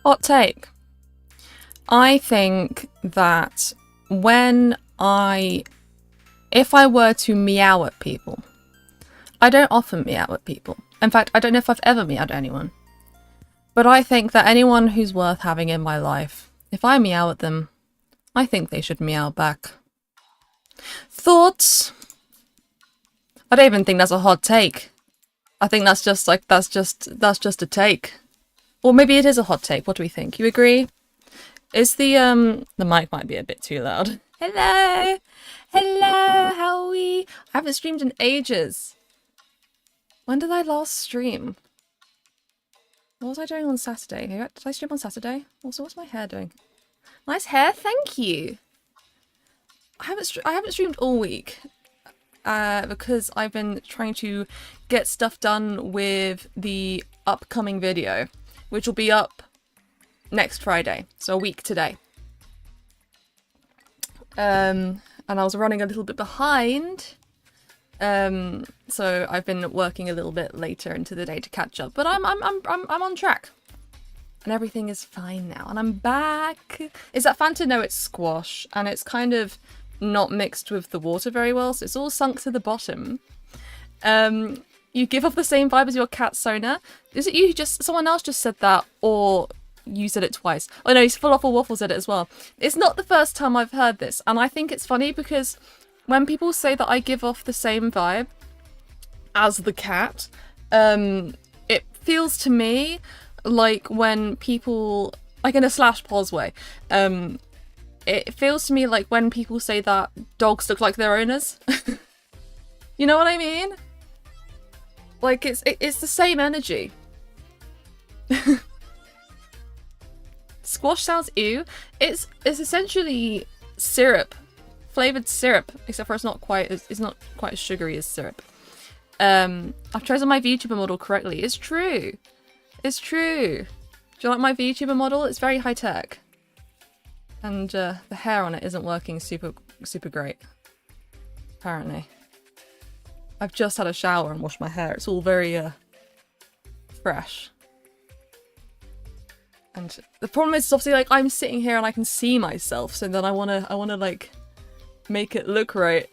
Hot take. I think that if I were to meow at people, I don't often meow at people. In fact, I don't know if I've ever meowed at anyone. But I think that anyone who's worth having in my life, if I meow at them, I think they should meow back. Thoughts? I don't even think that's a hot take. I think that's just a take. Or maybe it is a hot take. What do we think? You agree? Is the mic might be a bit too loud. Hello! Hello, how are we? I haven't streamed in ages. When did I last stream? What was I doing on Saturday? Did I stream on Saturday? Also, what's my hair doing? Nice hair, thank you! I haven't streamed all week. Because I've been trying to get stuff done with the upcoming video, which will be up next Friday, so a week today. And I was running a little bit behind, so I've been working a little bit later into the day to catch up. But I'm on track, and everything is fine now. And I'm back. Is that Fanta? No, it's squash, and it's kind of not mixed with the water very well, so it's all sunk to the bottom. You give off the same vibe as your cat Sona. Is it you? Someone else just said that, or you said it twice? Oh no, he's Falafel Waffle said it as well. It's not the first time I've heard this, and I think it's funny because when people say that I give off the same vibe as the cat, it feels to me like when people, like in a slash pause way, it feels to me like when people say that dogs look like their owners. You know what I mean? Like it's the same energy. Squash sounds ew. It's essentially syrup, flavored syrup, except for it's not quite as sugary as syrup. I've chosen my VTuber model correctly. It's true. It's true. Do you like my VTuber model? It's very high tech. And the hair on it isn't working super great. Apparently. I've just had a shower and washed my hair. It's all very fresh. And the problem is obviously like I'm sitting here and I can see myself, so then I wanna like make it look right.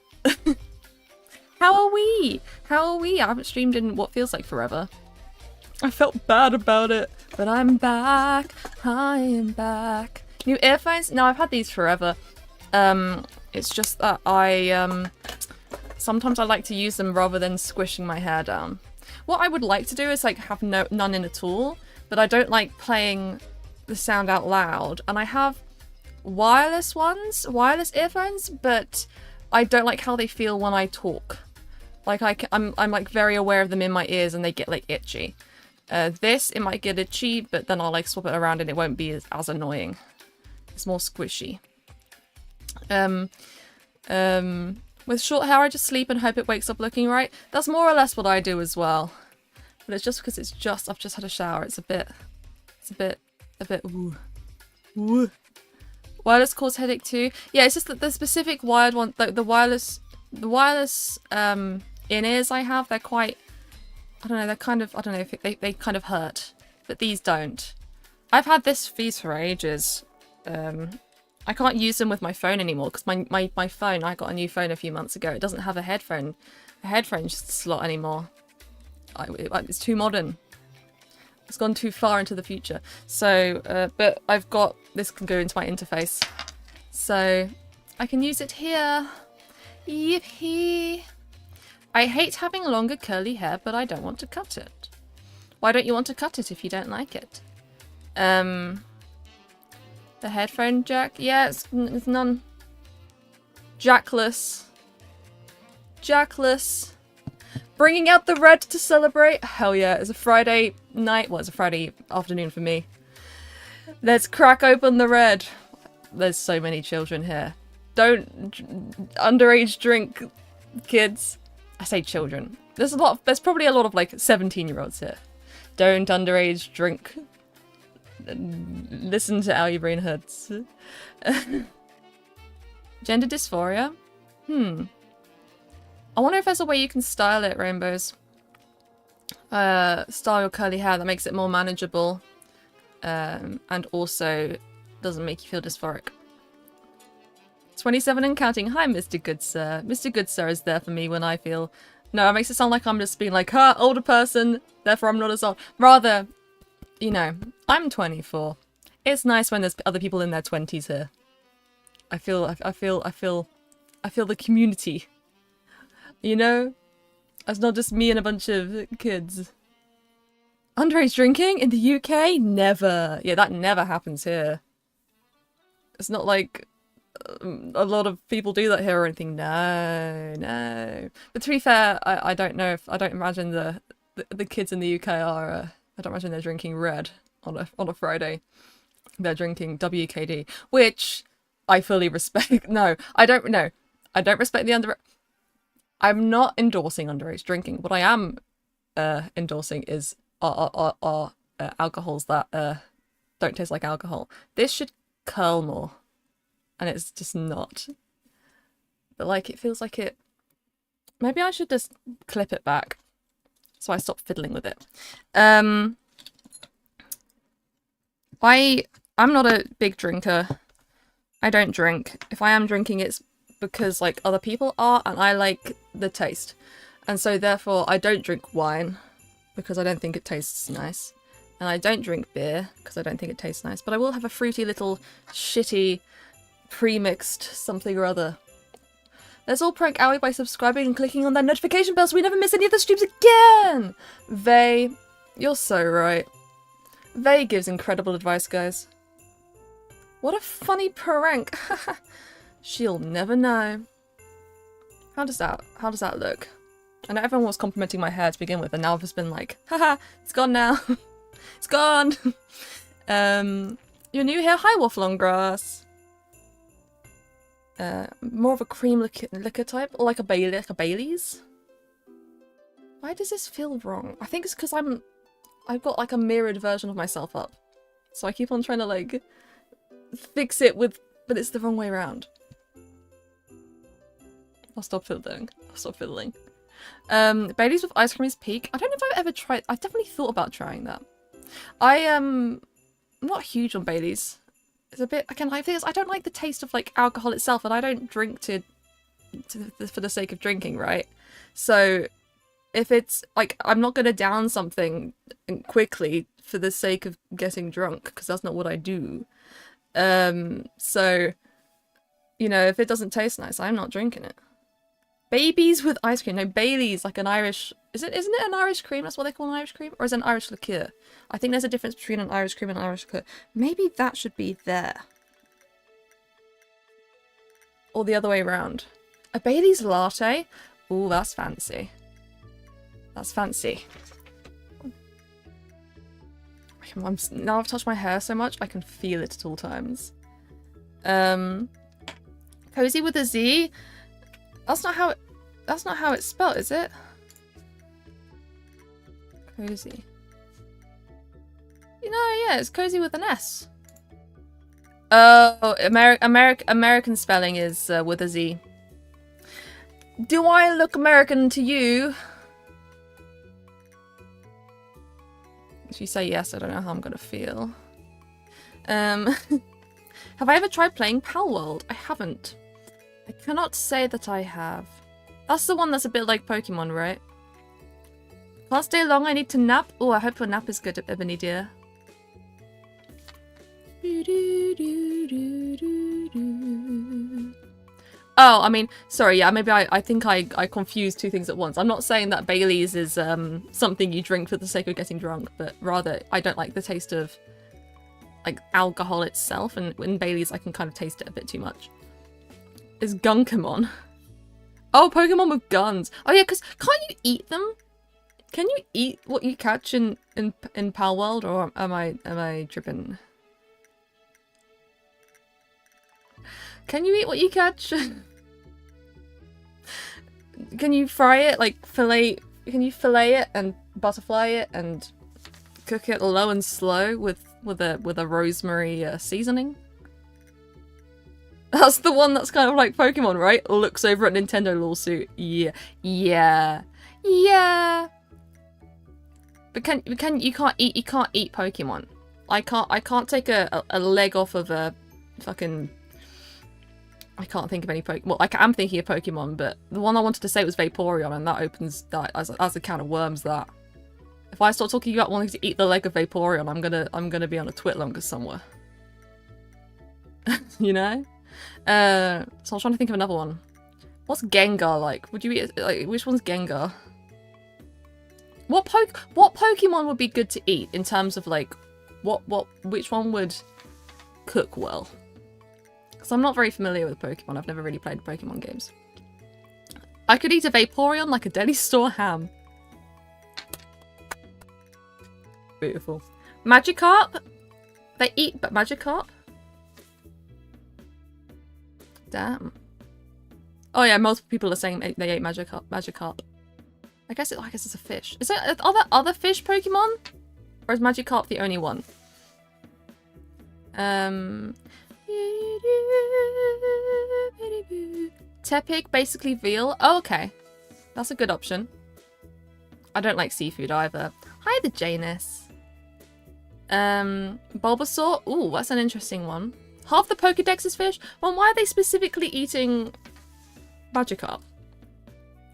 How are we? I haven't streamed in what feels like forever. I felt bad about it, but I'm back. I am back. New earphones? No, I've had these forever. It's just that sometimes I like to use them rather than squishing my hair down. What I would like to do is like have none in at all, but I don't like playing the sound out loud. And I have wireless earphones, but I don't like how they feel when I talk. Like I'm like very aware of them in my ears and they get like itchy. It might get itchy, but then I'll like swap it around and it won't be as annoying. It's more squishy. With short hair, I just sleep and hope it wakes up looking right. That's more or less what I do as well. But it's just because I've just had a shower. It's a bit, ooh. Ooh. Wireless cause headache too. Yeah, it's just that the specific wired one, the wireless in-ears I have, they're quite, I don't know, they're kind of, I don't know, if they kind of hurt. But these don't. I've had these for ages. I can't use them with my phone anymore because my phone, I got a new phone a few months ago. It doesn't have a headphone slot anymore. It's too modern. It's gone too far into the future. So, but I've got, this can go into my interface. So, I can use it here. Yippee. I hate having longer curly hair, but I don't want to cut it. Why don't you want to cut it if you don't like it? The headphone jack? Yeah, it's none. Jackless. Jackless. Bringing out the red to celebrate. Hell yeah, it's a Friday night. Well, it's a Friday afternoon for me. Let's crack open the red. There's so many children here. Don't underage drink, kids. I say children. There's probably a lot of like 17-year-olds here. Don't underage drink. Listen to How Your Brain Hurts. Gender dysphoria? I wonder if there's a way you can style it, Rainbows. Style your curly hair that makes it more manageable. and also doesn't make you feel dysphoric. 27 and counting. Hi, Mr. Good Sir. Mr. Good Sir is there for me when I feel... No, it makes it sound like I'm just being like, older person, therefore I'm not as old. Rather, you know, I'm 24. It's nice when there's other people in their 20s here. I feel the community. You know? It's not just me and a bunch of kids. Underage drinking in the UK? Never. Yeah, that never happens here. It's not like a lot of people do that here or anything. No. But to be fair, I don't know if I don't imagine the kids in the UK are. I don't imagine they're drinking red on a Friday. They're drinking WKD, which I fully respect. No, I don't. No, I don't respect the under. I'm not endorsing underage drinking. What I am endorsing is alcohols that don't taste like alcohol. This should curl more. And it's just not. But like, it feels like it... Maybe I should just clip it back. So I stop fiddling with it. I'm not a big drinker. I don't drink. If I am drinking, it's because like other people are, and I like the taste. And so therefore, I don't drink wine, because I don't think it tastes nice. And I don't drink beer, because I don't think it tastes nice. But I will have a fruity little shitty... pre-mixed something or other. Let's all prank Owie by subscribing and clicking on that notification bell so we never miss any of the streams again! Vey, you're so right. Vey gives incredible advice, guys. What a funny prank. She'll never know. How does that look? I know everyone was complimenting my hair to begin with, and now I've just been like, haha, it's gone now. It's gone. Your new hair, hi Waffle Grass. More of a cream liquor type, or like a Bailey's. Why does this feel wrong? I think it's because I've got like a mirrored version of myself up, so I keep on trying to like fix it with, but it's the wrong way around. I'll stop fiddling. Bailey's with ice cream is peak. I don't know if I've ever tried. I've definitely thought about trying that. I'm not huge on Bailey's. It's a bit, again, I don't like the taste of like alcohol itself, and I don't drink for the sake of drinking, right? So if it's like, I'm not going to down something quickly for the sake of getting drunk, because that's not what I do. So, you know, if it doesn't taste nice, I'm not drinking it. Babies with ice cream. No, Bailey's like an Irish, isn't it an Irish cream? That's what they call an Irish cream? Or is it an Irish liqueur? I think there's a difference between an Irish cream and an Irish liqueur. Maybe that should be there. Or the other way around. A Bailey's latte? Ooh, that's fancy. That's fancy. Now I've touched my hair so much, I can feel it at all times. Cozy with a Z? That's not how it's spelled, is it? Cozy. You know, yeah, it's cozy with an S. Oh, American spelling is with a Z. Do I look American to you? If you say yes, I don't know how I'm gonna feel. Have I ever tried playing Palworld? I haven't. I cannot say that I have. That's the one that's a bit like Pokemon, right? Can't stay long, I need to nap. Oh, I hope your nap is good, Ebony dear. Oh, I mean, sorry, yeah, maybe I think I confused two things at once. I'm not saying that Bailey's is something you drink for the sake of getting drunk, but rather I don't like the taste of like alcohol itself, and in Bailey's I can kind of taste it a bit too much. Is Gunkamon? Oh, Pokemon with guns. Oh yeah, because can't you eat them? Can you eat what you catch in Palworld, or am I tripping? Can you eat what you catch? Can you fry it, like fillet? Can you fillet it and butterfly it and cook it low and slow with a rosemary seasoning? That's the one that's kind of like Pokemon, right? Looks over at Nintendo lawsuit. Yeah. But you can't eat Pokemon. I can't take a leg off of a fucking... I can't think of any Pokemon. Well, I'm thinking of Pokemon, but the one I wanted to say was Vaporeon, and that opens that as a can of worms. That if I start talking about wanting to eat the leg of Vaporeon, I'm gonna be on a twit longer somewhere. You know? So I'm trying to think of another one. What's Gengar like? Would you eat like which one's Gengar? What Pokemon would be good to eat in terms of like which one would cook well? Because I'm not very familiar with Pokemon. I've never really played Pokemon games. I could eat a Vaporeon like a deli store ham. Beautiful. Magikarp? They eat but Magikarp? Damn. Oh yeah, multiple people are saying they ate Magikarp. I guess it's a fish. Is there other fish Pokemon? Or is Magikarp the only one? Tepig, basically veal. Oh, okay. That's a good option. I don't like seafood either. Hi, the Janus. Bulbasaur. Ooh, that's an interesting one. Half the Pokedex is fish? Well, why are they specifically eating Magikarp?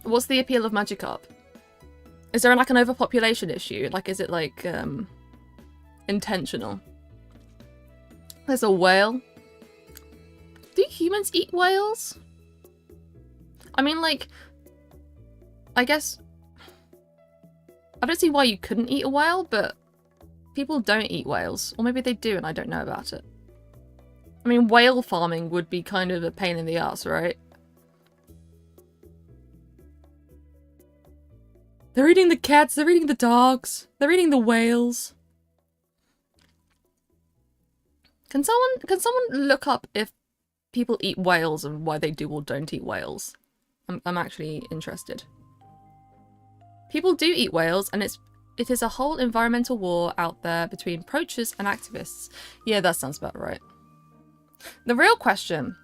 What's the appeal of Magikarp? Is there like an overpopulation issue? Like, is it like, intentional? There's a whale. Do humans eat whales? I mean, like, I guess... I don't see why you couldn't eat a whale, but people don't eat whales. Or maybe they do and I don't know about it. I mean, whale farming would be kind of a pain in the ass, right? They're eating the cats, they're eating the dogs, they're eating the whales. Can someone look up if people eat whales and why they do or don't eat whales? I'm actually interested. People do eat whales, and it is a whole environmental war out there between poachers and activists. Yeah, that sounds about right. The real question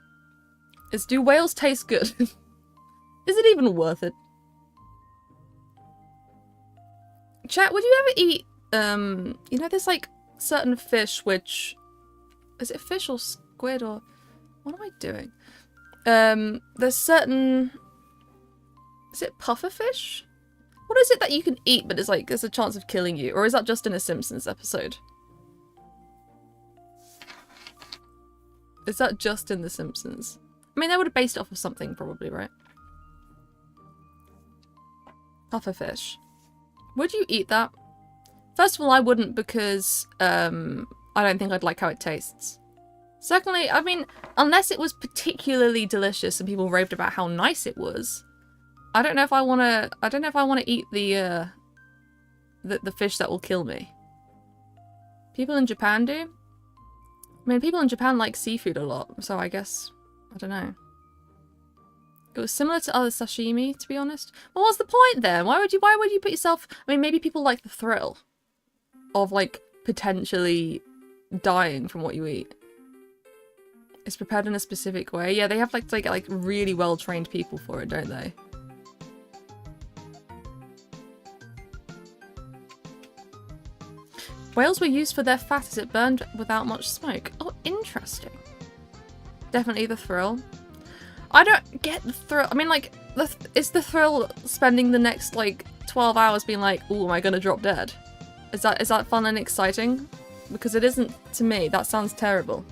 is, do whales taste good? Is it even worth it? Chat, would you ever eat, you know, there's like certain fish which, is it fish or squid or, what am I doing? There's certain, is it pufferfish? What is it that you can eat but it's like, there's a chance of killing you? Or is that just in a Simpsons episode? Is that just in The Simpsons? I mean, they would have based it off of something probably, right? Pufferfish. Would you eat that? First of all, I wouldn't because I don't think I'd like how it tastes. Secondly, I mean, unless it was particularly delicious and people raved about how nice it was, I don't know if I want to eat the fish that will kill me. People in Japan do. I mean, people in Japan like seafood a lot, so I guess, I don't know. It was similar to other sashimi, to be honest. Well, what's the point then? Why would you put yourself... I mean, maybe people like the thrill of, like, potentially dying from what you eat. It's prepared in a specific way. Yeah, they have, like really well-trained people for it, don't they? Whales were used for their fat as it burned without much smoke. Oh, interesting. Definitely the thrill. I don't get the thrill. I mean, like, is the thrill spending the next, like, 12 hours being like, ooh, am I gonna drop dead? Is that fun and exciting? Because it isn't to me. That sounds terrible.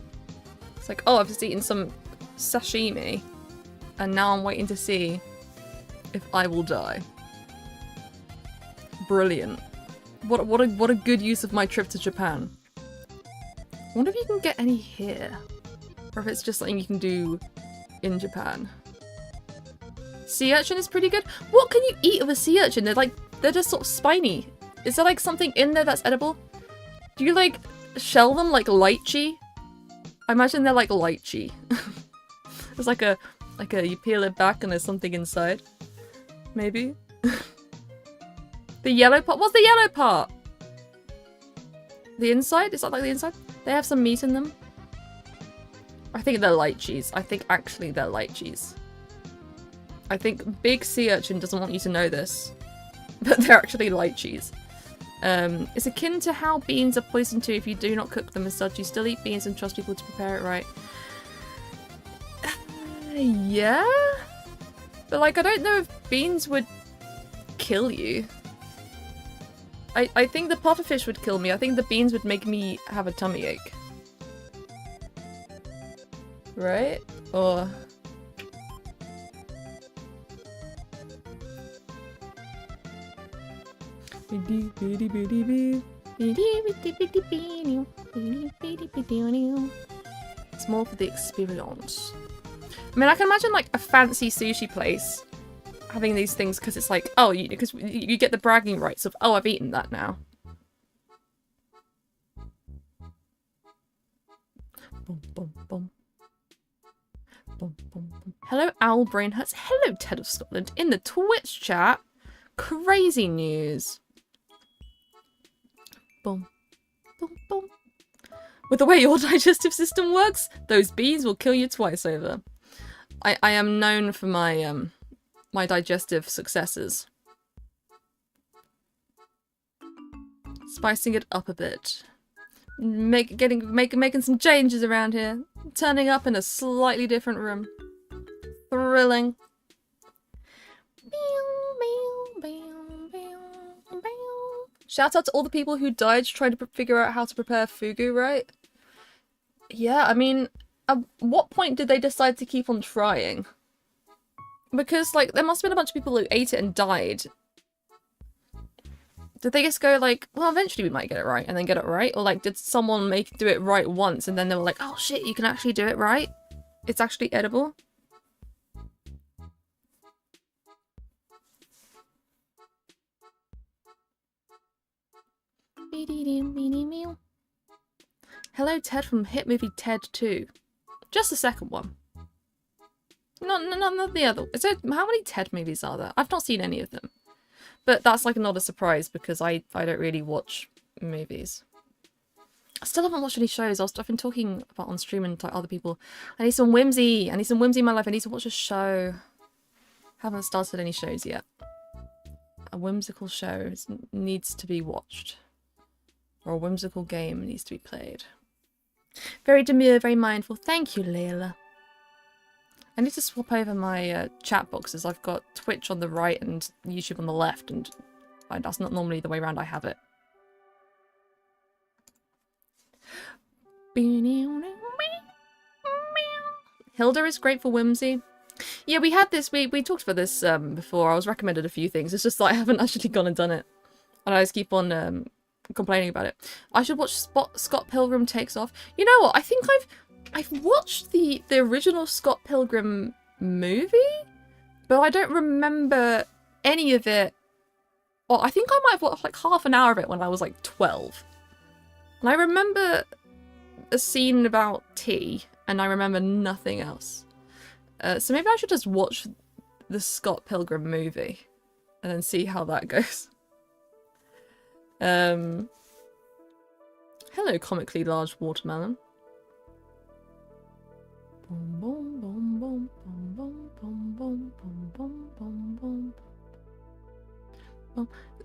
It's like, oh, I've just eaten some sashimi, and now I'm waiting to see if I will die. Brilliant. What a good use of my trip to Japan. I wonder if you can get any here. Or if it's just something you can do in Japan. Sea urchin is pretty good. What can you eat of a sea urchin? They're just sort of spiny. Is there like something in there that's edible? Do you like shell them like lychee? I imagine they're like lychee. There's like a you peel it back and there's something inside. Maybe. The yellow part. What's the yellow part? The inside? Is that like the inside? They have some meat in them. I think they're lychees. I think actually they're lychees. I think Big Sea Urchin doesn't want you to know this, but they're actually lychees. It's akin to how beans are poisoned too if you do not cook them as such. You still eat beans and trust people to prepare it right. Yeah? But like, I don't know if beans would kill you. I think the pufferfish would kill me. I think the beans would make me have a tummy ache. Right? Or... It's more for the experience. I mean, I can imagine like a fancy sushi place having these things because it's like, oh, because you get the bragging rights of, oh, I've eaten that now. Boom, boom, boom. Boom, boom, boom. Hello, Owl Brainhurts. Hello, Ted of Scotland. In the Twitch chat. Crazy news. Boom. Boom, boom. With the way your digestive system works, those bees will kill you twice over. I am known for my my digestive successes. Spicing it up a bit. Making some changes around here. Turning up in a slightly different room. Thrilling. Shout out to all the people who died trying to figure out how to prepare fugu, right? Yeah, I mean, at what point did they decide to keep on trying? Because, like, there must have been a bunch of people who ate it and died. Did they just go like, well, eventually we might get it right, and then get it right? Or, like, did someone do it right once, and then they were like, oh shit, you can actually do it right? It's actually edible? Hello, Ted from hit movie Ted 2. Just the second one. Not the other. So how many Ted movies are there? I've not seen any of them. But that's like not a surprise because I don't really watch movies. I still haven't watched any shows. I've been talking about on stream and to other people. I need some whimsy. I need some whimsy in my life. I need to watch a show. Haven't started any shows yet. A whimsical show needs to be watched. Or a whimsical game needs to be played. Very demure, very mindful. Thank you, Layla. I need to swap over my chat boxes. I've got Twitch on the right and YouTube on the left, and that's not normally the way around I have it. Hilda is great for whimsy. Yeah, we had this, we talked about this before. I was recommended a few things. It's just that I haven't actually gone and done it. And I just keep on complaining about it. I should watch Scott Pilgrim Takes Off. You know what? I think I've watched the original Scott Pilgrim movie, but I don't remember any of it. Well, I think I might have watched like half an hour of it when I was like 12. And I remember a scene about tea, and I remember nothing else. So maybe I should just watch the Scott Pilgrim movie and then see how that goes. Hello, comically large watermelon.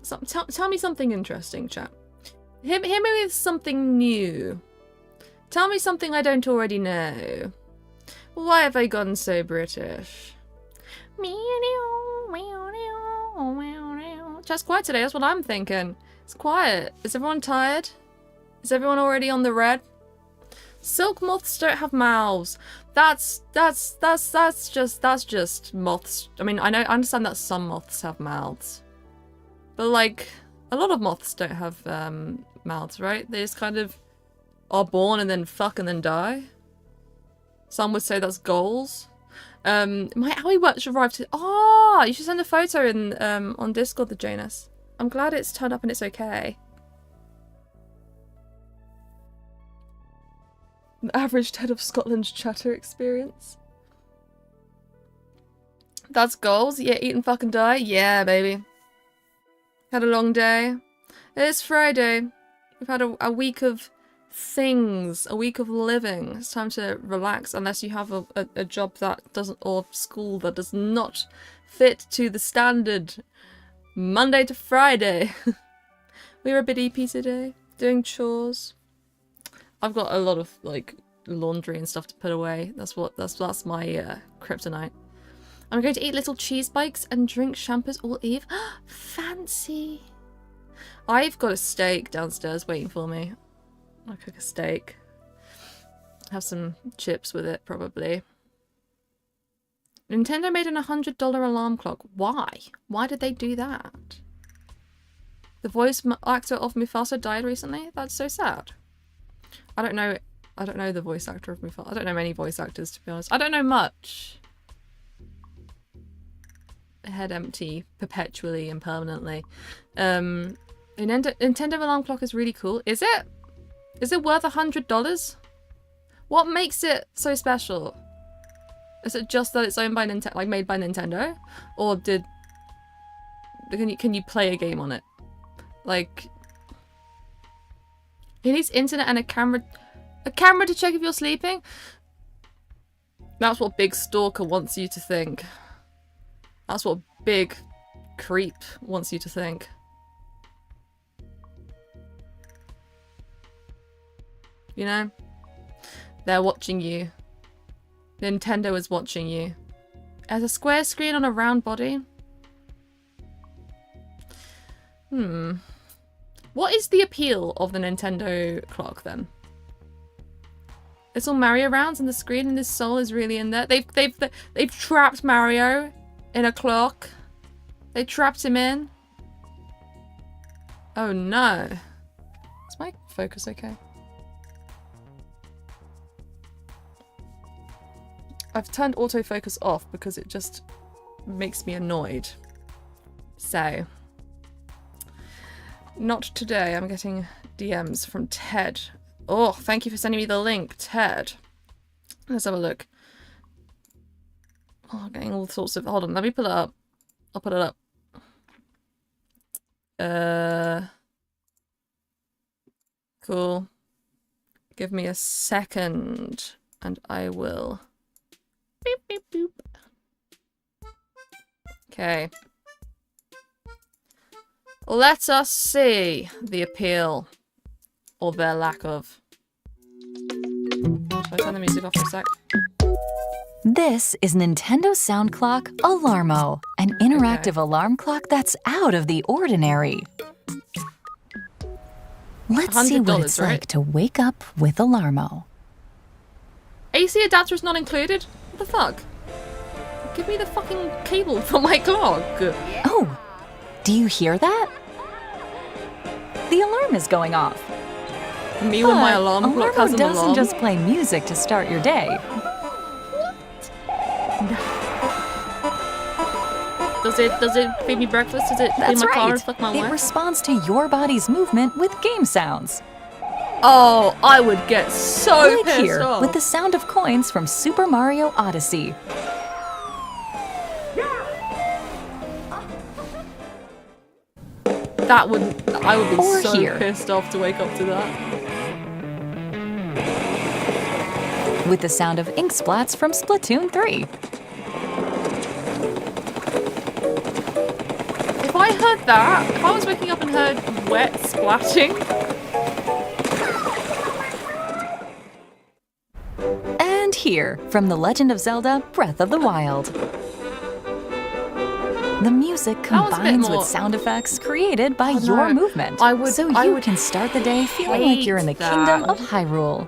Tell me something interesting, chat. Hit me with something new. Tell me something I don't already know. Why have I gone so British? Chat's quiet today, that's what I'm thinking. It's quiet. Is everyone tired? Is everyone already on the red? Silk moths don't have mouths. That's just moths. I mean, I understand that some moths have mouths. But like, a lot of moths don't have mouths, right? They just kind of are born and then fuck and then die. Some would say that's goals. My owie watch arrived to... Oh, you should send a photo in on Discord, the Janus. I'm glad it's turned up and it's okay. The average Ted of Scotland's chatter experience. That's goals? Yeah, eat and fucking die? Yeah, baby. Had a long day. It's Friday. We've had a week of things, a week of living. It's time to relax unless you have a job that doesn't, or school that does not fit to the standard Monday to Friday. We were a bit EP today, doing chores. I've got a lot of like laundry and stuff to put away. That's my kryptonite. I'm going to eat little cheese bikes and drink champers all eve. Fancy. I've got a steak downstairs waiting for me. I'll cook a steak. Have some chips with it, probably. Nintendo made an $100 alarm clock. Why? Why did they do that? The voice actor of Mufasa died recently? That's so sad. I don't know the voice actor of Mufasa. I don't know many voice actors, to be honest. I don't know much. Head empty perpetually and permanently. Nintendo alarm clock is really cool. Is it? Is it worth $100? What makes it so special? Is it just that it's owned by Nintendo, like made by Nintendo, or can you play a game on it? Like, it needs internet and a camera to check if you're sleeping. That's what Big Stalker wants you to think. That's what Big Creep wants you to think. You know? They're watching you. Nintendo is watching you. As a square screen on a round body? What is the appeal of the Nintendo clock then? It's all Mario rounds and the screen and his soul is really in there. They've trapped Mario in a clock. They trapped him in. Oh no. Is my focus okay? I've turned autofocus off because it just makes me annoyed. So, not today. I'm getting DMs from Ted. Oh, thank you for sending me the link, Ted. Let's have a look. Oh, getting all sorts of... Hold on, let me pull it up. I'll put it up. Cool. Give me a second and I will... Beep, beep, boop. Okay. Let us see the appeal. Or their lack of. Should I turn the music off for a sec? This is Nintendo Sound Clock Alarmo, an interactive alarm clock that's out of the ordinary. Let's see what it's like to wake up with Alarmo. AC adapter is not included? What the fuck? Give me the fucking cable for my clock. Oh, do you hear that? The alarm is going off. Me when my alarm clock has an alarm? Alarmo doesn't just play music to start your day. Does it feed me breakfast? Does it clean my car and fuck my wife? It responds to your body's movement with game sounds. Oh, I would get so pissed here off. With the sound of coins from Super Mario Odyssey. I would be so here. pissed off to wake up to that. With the sound of ink splats from Splatoon 3. If I heard that, if I was waking up and heard wet splashing. And here, from The Legend of Zelda Breath of the Wild. The music combines with sound effects created by your movement, so you can start the day feeling like you're in the kingdom of Hyrule.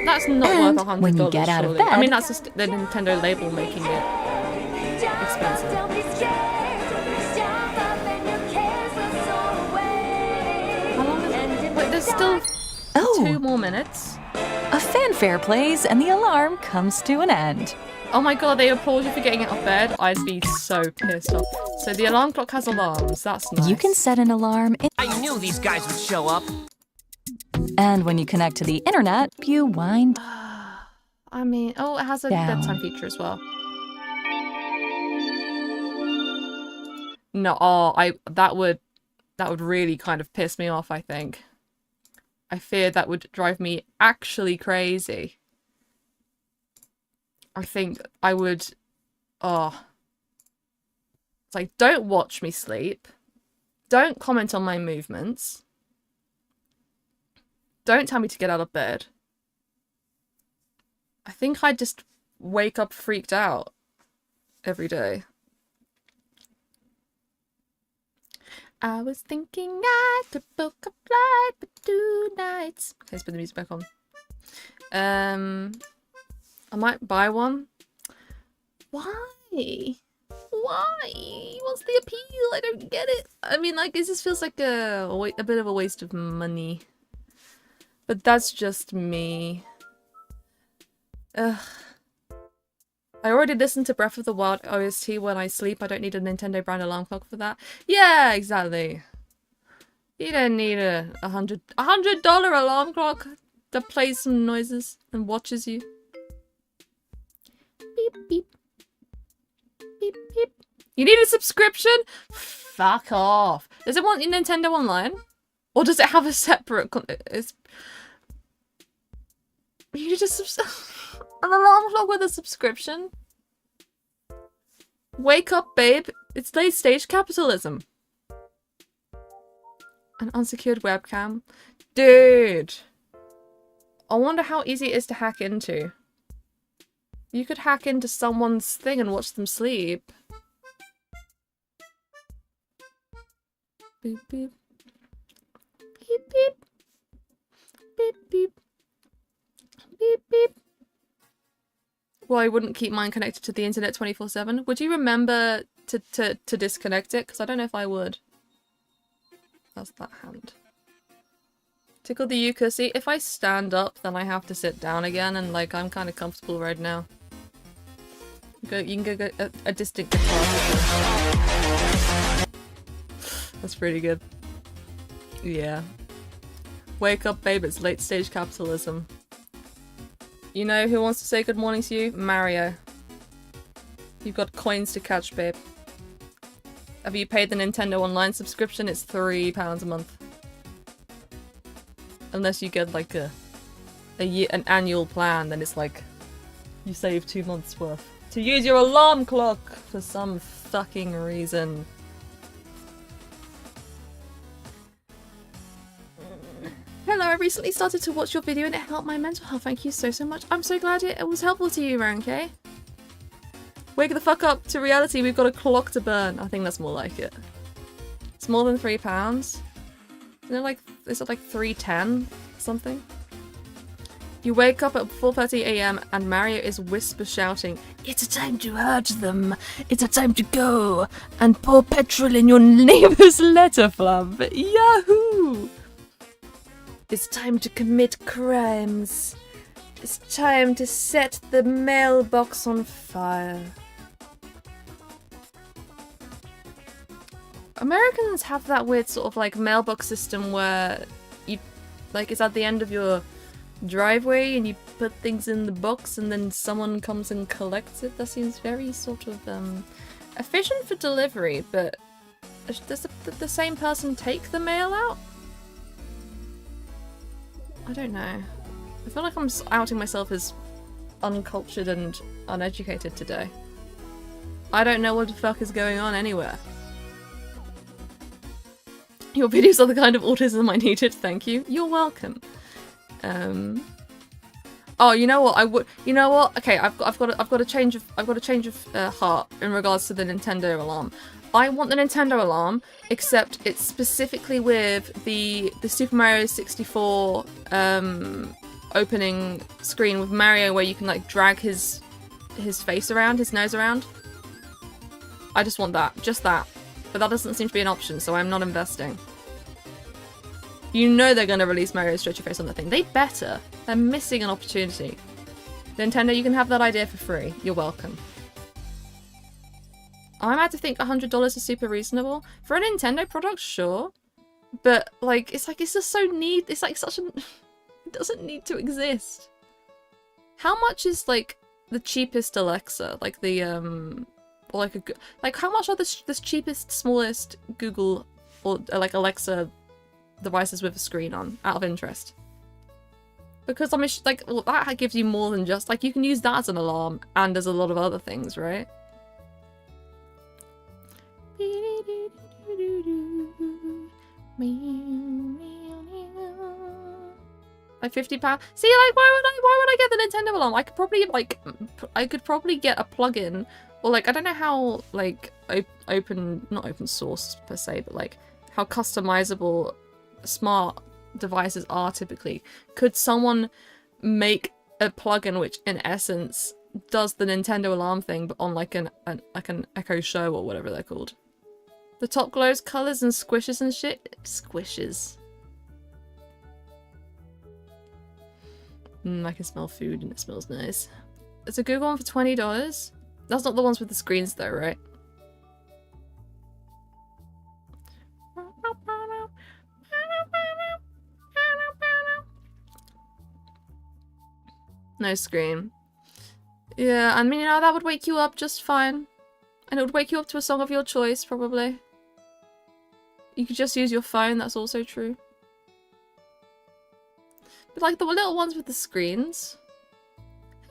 That's not worth $100. When you get out of bed, I mean, that's just the Nintendo label making it expensive. How long is it? Wait, there's still 2 more minutes. A fanfare plays and the alarm comes to an end. Oh my god, they applaud you for getting out of bed. I'd be so pissed off. So the alarm clock has alarms. That's nice. You can set an alarm. I knew these guys would show up. And when you connect to the internet, you wind. I mean, oh, it has a bedtime feature as well. No, that would really kind of piss me off, I think. I fear that would drive me actually crazy. I think I would Oh. It's like, don't watch me sleep. Don't comment on my movements. Don't tell me to get out of bed. I think I just wake up freaked out every day. I was thinking I could book a flight for 2 nights. Okay, let's put the music back on. I might buy one. Why? Why? What's the appeal? I don't get it. I mean, like, this just feels like a bit of a waste of money. But that's just me. Ugh. I already listened to Breath of the Wild OST when I sleep. I don't need a Nintendo brand alarm clock for that. Yeah, exactly. You don't need a $100 alarm clock that plays some noises and watches you. Beep, beep. Beep, beep. You need a subscription? Fuck off. Does it want Nintendo Online? Or does it have a separate... You need an alarm clock with a subscription? Wake up, babe. It's late stage capitalism. An unsecured webcam. Dude. I wonder how easy it is to hack into. You could hack into someone's thing and watch them sleep. Beep, beep. Beep, beep. Beep, beep. Beep, beep. Well, I wouldn't keep mine connected to the internet 24/7. Would you remember to disconnect it? Because I don't know if I would. That's that hand. Tickle the euchre. See, if I stand up, then I have to sit down again, and like I'm kind of comfortable right now. You can go a distant guitar. That's pretty good. Yeah. Wake up, babe. It's late stage capitalism. You know who wants to say good morning to you? Mario. You've got coins to catch, babe. Have you paid the Nintendo Online subscription? It's £3 a month. Unless you get like an annual plan, then it's like you save 2 months worth to use your alarm clock for some fucking reason. Hello, I recently started to watch your video and it helped my mental health. Thank you so much. I'm so glad it was helpful to you, Ranke. Wake the fuck up to reality. We've got a clock to burn. I think that's more like it. It's more than £3. Is it like 3.10 something? You wake up at 4:30 AM and Mario is whisper shouting, "It's a time to hurt them. It's a time to go and pour petrol in your neighbor's letter flap. Yahoo! It's time to commit crimes. It's time to set the mailbox on fire." Americans have that weird sort of like mailbox system where you like it's at the end of your driveway and you put things in the box and then someone comes and collects it. That seems very sort of efficient for delivery, but does the same person take the mail out? I don't know. I feel like I'm outing myself as uncultured and uneducated today. I don't know what the fuck is going on anywhere. Your videos are the kind of autism I needed. Thank you. You're welcome. Oh, you know what? You know what? Okay, I've got a change of heart in regards to the Nintendo alarm. I want the Nintendo alarm, except it's specifically with the Super Mario 64 opening screen with Mario, where you can like drag his face around, his nose around. I just want that, just that. But that doesn't seem to be an option, so I'm not investing. You know they're gonna release Mario Stretch Your Face on the thing. They better. They're missing an opportunity. Nintendo, you can have that idea for free. You're welcome. I'm about to think $100 is super reasonable. For a Nintendo product, sure. But, like, it's just so neat. It's like such an... It doesn't need to exist. How much is, like, the cheapest Alexa? Like, the, or like like how much are the cheapest, smallest Google or like Alexa devices with a screen on, out of interest? Because I'm like, well, that gives you more than just like you can use that as an alarm and as a lot of other things, right? Like £50. See, like, why would I get the Nintendo alarm? I could probably get a plugin, or like, I don't know how like not open source per se, but like how customizable smart devices are typically. Could someone make a plugin which in essence does the Nintendo alarm thing, but on like an Echo Show or whatever they're called? The top glows colors and squishes and shit. Squishes. I can smell food and it smells nice. It's a Google one for $20. That's not the ones with the screens though, right? No screen. Yeah, I mean, you know, that would wake you up just fine. And it would wake you up to a song of your choice, probably. You could just use your phone, that's also true. But like the little ones with the screens.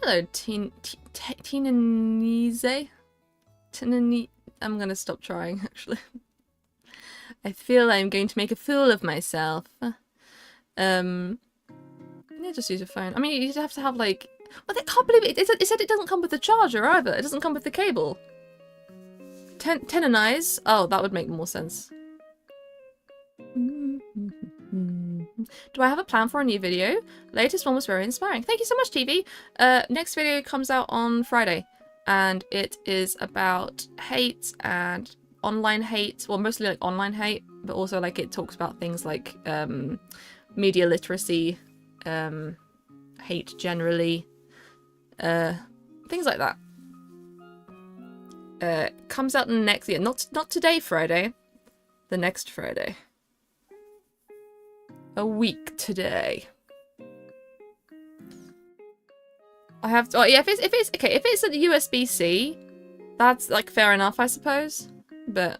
Hello, Tinanese. I'm gonna stop trying, actually. I feel I'm going to make a fool of myself. Yeah, just use your phone. I mean, you'd have to have like... Well, I can't believe it. It said it doesn't come with the charger either. It doesn't come with the cable. Tenonize? Oh, that would make more sense. Do I have a plan for a new video? Latest one was very inspiring. Thank you so much, TV. Next video comes out on Friday, and it is about hate and online hate. Well, mostly like online hate, but also like it talks about things like media literacy, hate generally, things like that. Comes out next year, not today, Friday, the next Friday. A week today. I have to, oh yeah, if it's a USB-C, that's like fair enough, I suppose. But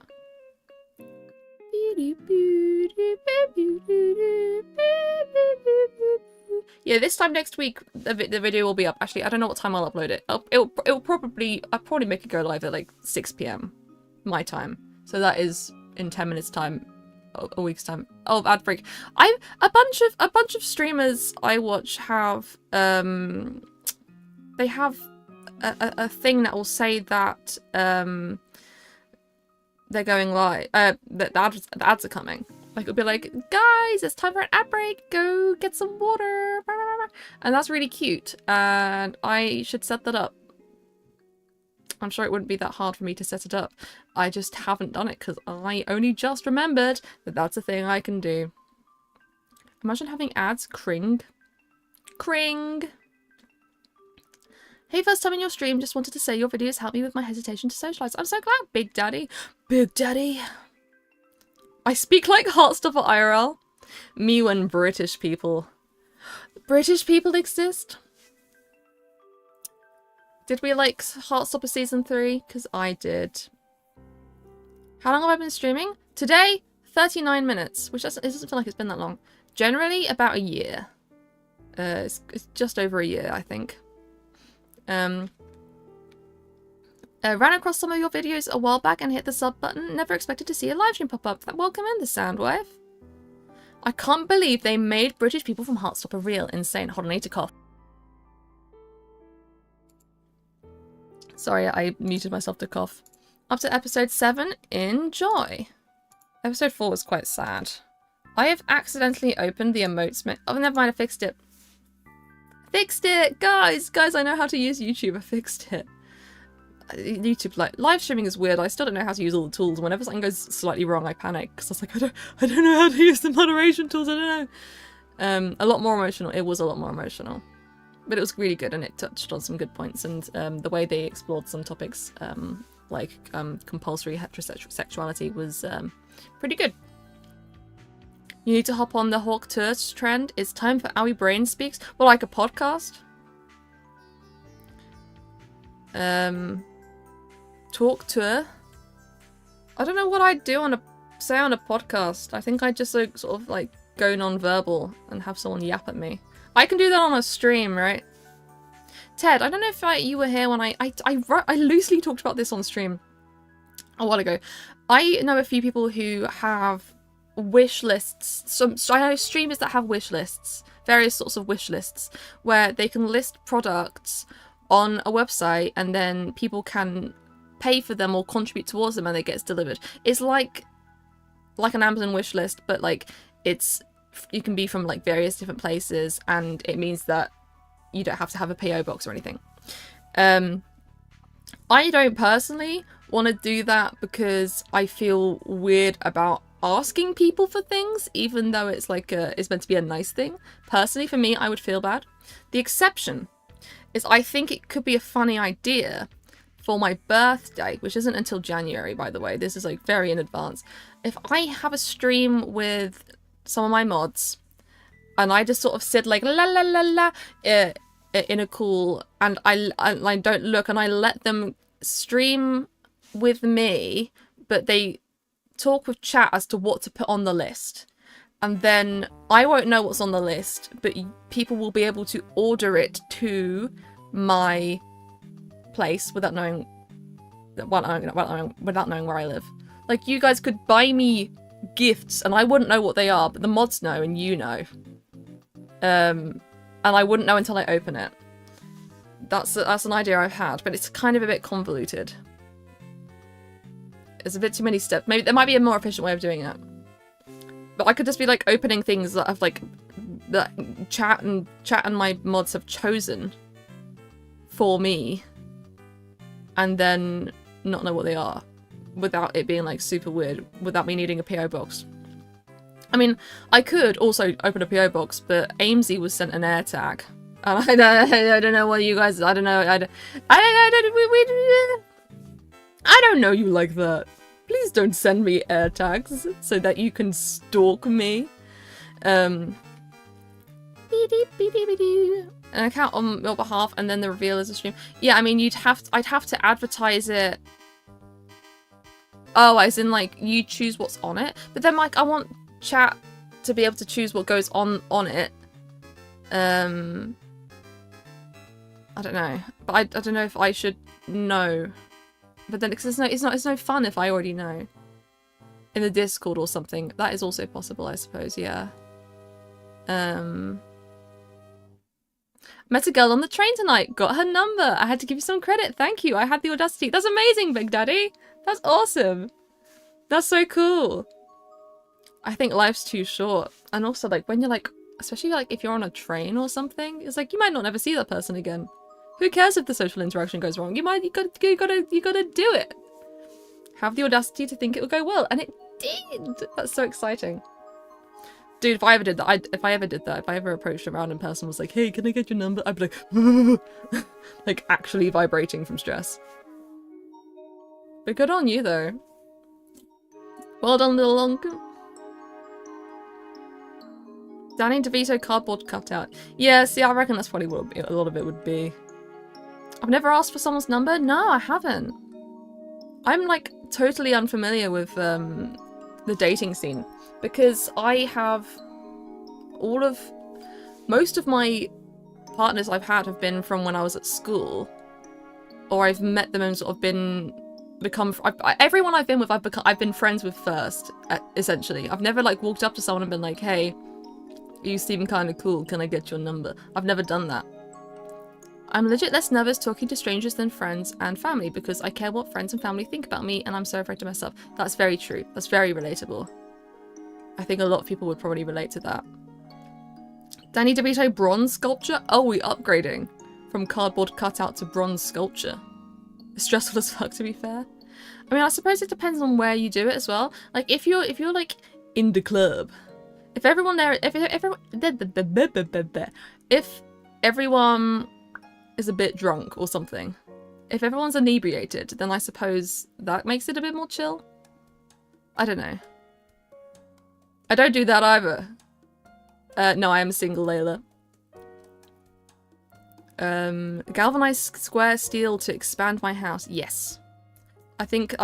yeah, this time next week the video will be up. Actually, I don't know what time I'll upload it. I'll probably make it go live at like 6 PM my time. So that is in 10 minutes time. A week's time. Oh, ad break. A bunch of streamers I watch have they have a thing that will say that they're going live. The ads are coming. Like it'll be like, guys, it's time for an ad break. Go get some water. And that's really cute. And I should set that up. I'm sure it wouldn't be that hard for me to set it up. I just haven't done it because I only just remembered that that's a thing I can do. Imagine having ads. Cring. Cring. Hey, first time in your stream. Just wanted to say your videos help me with my hesitation to socialize. I'm so glad, Big Daddy. Big Daddy. I speak like Heartstopper IRL. Me when British people. British people exist? Did we like Heartstopper Season 3? Because I did. How long have I been streaming? Today, 39 minutes, which it doesn't feel like it's been that long. Generally, about a year. It's just over a year, I think. Ran across some of your videos a while back and hit the sub button. Never expected to see a live stream pop up. Welcome in, the Soundwave. I can't believe they made British people from Heartstopper real. Insane. Hold on, I need to cough. Sorry, I muted myself to cough. Up to episode 7, enjoy. Episode 4 was quite sad. I have accidentally opened the emotes. Oh, never mind, I fixed it. Fixed it! Guys, I know how to use YouTube. I fixed it. YouTube, like, live streaming is weird. I still don't know how to use all the tools. Whenever something goes slightly wrong, I panic. Because I was like, I don't know how to use the moderation tools, I don't know. A lot more emotional. It was a lot more emotional. But it was really good, and it touched on some good points, and the way they explored some topics, like compulsory heterosexuality, was pretty good. You need to hop on the Hawk Tours trend. It's time for Owie Brain Speaks. Well, like a podcast. Talk tour. I don't know what I'd do say on a podcast. I think I'd just sort of like go non-verbal and have someone yap at me. I can do that on a stream, right? Ted, I don't know if you were here when I loosely talked about this on stream a while ago. I know a few people who have wish lists. So I know streamers that have wish lists, various sorts of wish lists, where they can list products on a website and then people can pay for them or contribute towards them and it gets delivered. It's like an Amazon wish list, but like you can be from like various different places, and it means that you don't have to have a PO box or anything. I don't personally want to do that because I feel weird about asking people for things, even though it's like it's meant to be a nice thing. Personally, for me, I would feel bad. The exception is I think it could be a funny idea for my birthday, which isn't until January, by the way. This is like very in advance. If I have a stream with some of my mods and I just sort of sit like la la la la in a call, and I don't look, and I let them stream with me, but they talk with chat as to what to put on the list, and then I won't know what's on the list, but people will be able to order it to my place without knowing where I live. Like, you guys could buy me gifts and I wouldn't know what they are, but the mods know and you know. And I wouldn't know until I open it. That's an idea I've had, but it's kind of a bit convoluted. It's a bit too many steps. Maybe there might be a more efficient way of doing it. But I could just be like opening things that have like that chat and my mods have chosen for me, and then not know what they are, without it being like super weird, without me needing a PO box. I mean, I could also open a PO box, but Amesy was sent an air tag, and I don't know what you guys. I don't know. I don't know you like that. Please don't send me air tags so that you can stalk me. An account on your behalf, and then the reveal is a stream. Yeah, I mean, I'd have to advertise it. Oh, as in like you choose what's on it, but then like I want chat to be able to choose what goes on it. I don't know, but I don't know if I should know. But then because it's no fun if I already know. In the Discord or something, that is also possible, I suppose. Yeah. Met a girl on the train tonight. Got her number. I had to give you some credit. Thank you. I had the audacity. That's amazing, Big Daddy. That's awesome. That's so cool. I think life's too short. And also, like, when you're like, especially like if you're on a train or something, it's like you might not ever see that person again. Who cares if the social interaction goes wrong? You gotta do it. Have the audacity to think it will go well, and it did. That's so exciting. Dude, if I ever did that, if I ever approached a random person and was like, hey, can I get your number? I'd be like, like actually vibrating from stress. But good on you, though. Well done, little uncle. Danny DeVito cardboard cutout. Yeah, see, I reckon that's probably what a lot of it would be. I've never asked for someone's number? No, I haven't. I'm, like, totally unfamiliar with the dating scene. Because I have most of my partners I've had have been from when I was at school, or I've met them and sort of everyone I've been with I've been friends with first, essentially. I've never like walked up to someone and been like, hey, you seem kind of cool, can I get your number? I've never done that. I'm legit less nervous talking to strangers than friends and family because I care what friends and family think about me and I'm so afraid to mess up. That's very true. That's very relatable. I think a lot of people would probably relate to that. Danny DeVito bronze sculpture? Oh, we're upgrading from cardboard cutout to bronze sculpture. It's stressful as fuck, to be fair. I mean, I suppose it depends on where you do it as well. Like, if you're like in the club, if everyone there, if everyone is a bit drunk or something, if everyone's inebriated, then I suppose that makes it a bit more chill. I don't know. I don't do that either. No, I am single, Layla. Galvanized square steel to expand my house. Yes. I think,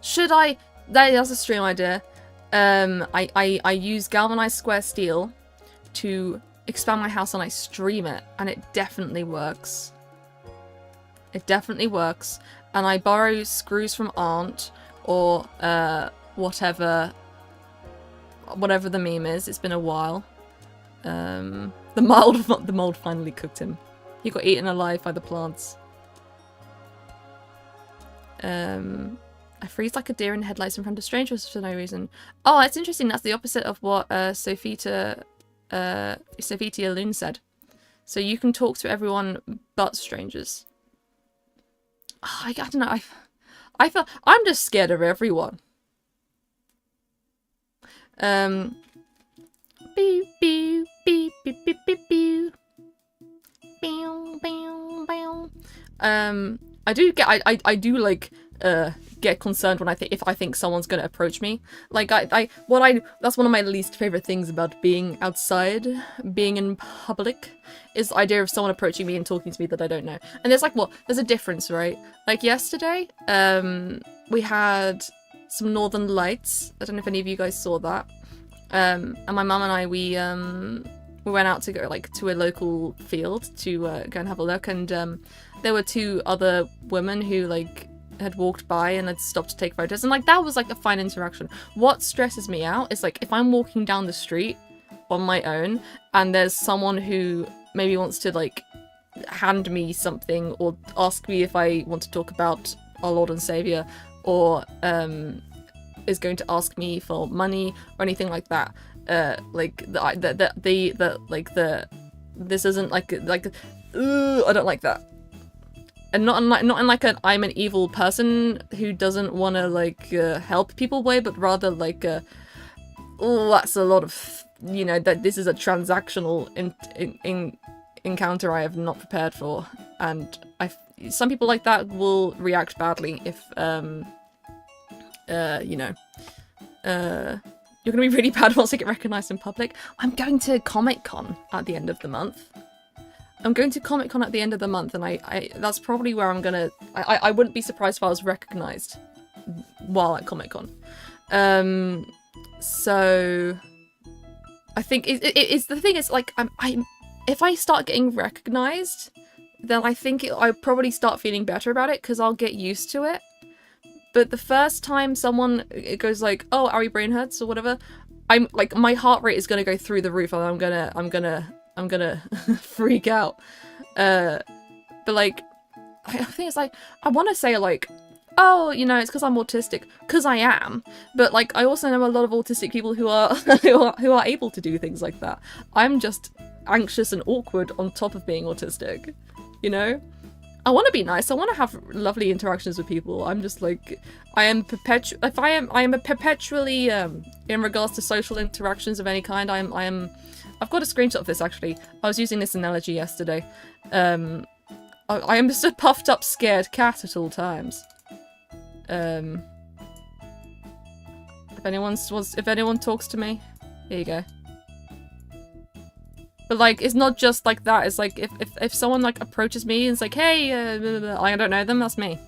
should I? That's a stream idea. I use galvanized square steel to expand my house and I stream it, and it definitely works. It definitely works. And I borrow screws from Aunt or, whatever whatever the meme is. It's been a while. The mold finally cooked him. He got eaten alive by the plants. I freeze like a deer in headlights in front of strangers for no reason. Oh, it's interesting. That's the opposite of what Sophia Loon said. So you can talk to everyone but strangers. Oh, I don't know. I feel I'm just scared of everyone. Beep beep beep beep beep beep beep. Bow, bow, bow. I do get concerned when if I think someone's gonna approach me. Like that's one of my least favorite things about being outside, being in public, is the idea of someone approaching me and talking to me that I don't know. And there's there's a difference, right? Like yesterday, we had some Northern Lights. I don't know if any of you guys saw that. And my mum and I, we went out to go to a local field to go and have a look, and there were 2 other women who had walked by and had stopped to take photos, and that was a fine interaction. What stresses me out is if I'm walking down the street on my own and there's someone who maybe wants to hand me something or ask me if I want to talk about our Lord and Savior, or is going to ask me for money or anything like that. This isn't I don't like that. And not in an I'm an evil person who doesn't want to help people way, but rather that's a lot of, that this is a transactional encounter I have not prepared for, and some people like that will react badly if you're gonna be really bad once you get recognized in public. I'm going to Comic-Con at the end of the month. And I that's probably where I'm gonna... I wouldn't be surprised if I was recognized while at Comic-Con. So... I think it's the thing is, if I start getting recognized, then I think I'll probably start feeling better about it, because I'll get used to it. But the first time someone goes oh, Ari Brainherds or whatever, I'm my heart rate is gonna go through the roof, and I'm gonna freak out. But I think it's I want to say oh, it's because I'm autistic, because I am. But I also know a lot of autistic people who are who are able to do things like that. I'm just anxious and awkward on top of being autistic, I want to be nice. I want to have lovely interactions with people. I'm just I am perpetually in regards to social interactions of any kind. I've got a screenshot of this actually. I was using this analogy yesterday. I am just a puffed up scared cat at all times. If anyone talks to me, here you go. But it's not just like that. It's if someone approaches me and it's hey, blah, blah, blah, I don't know them, that's me.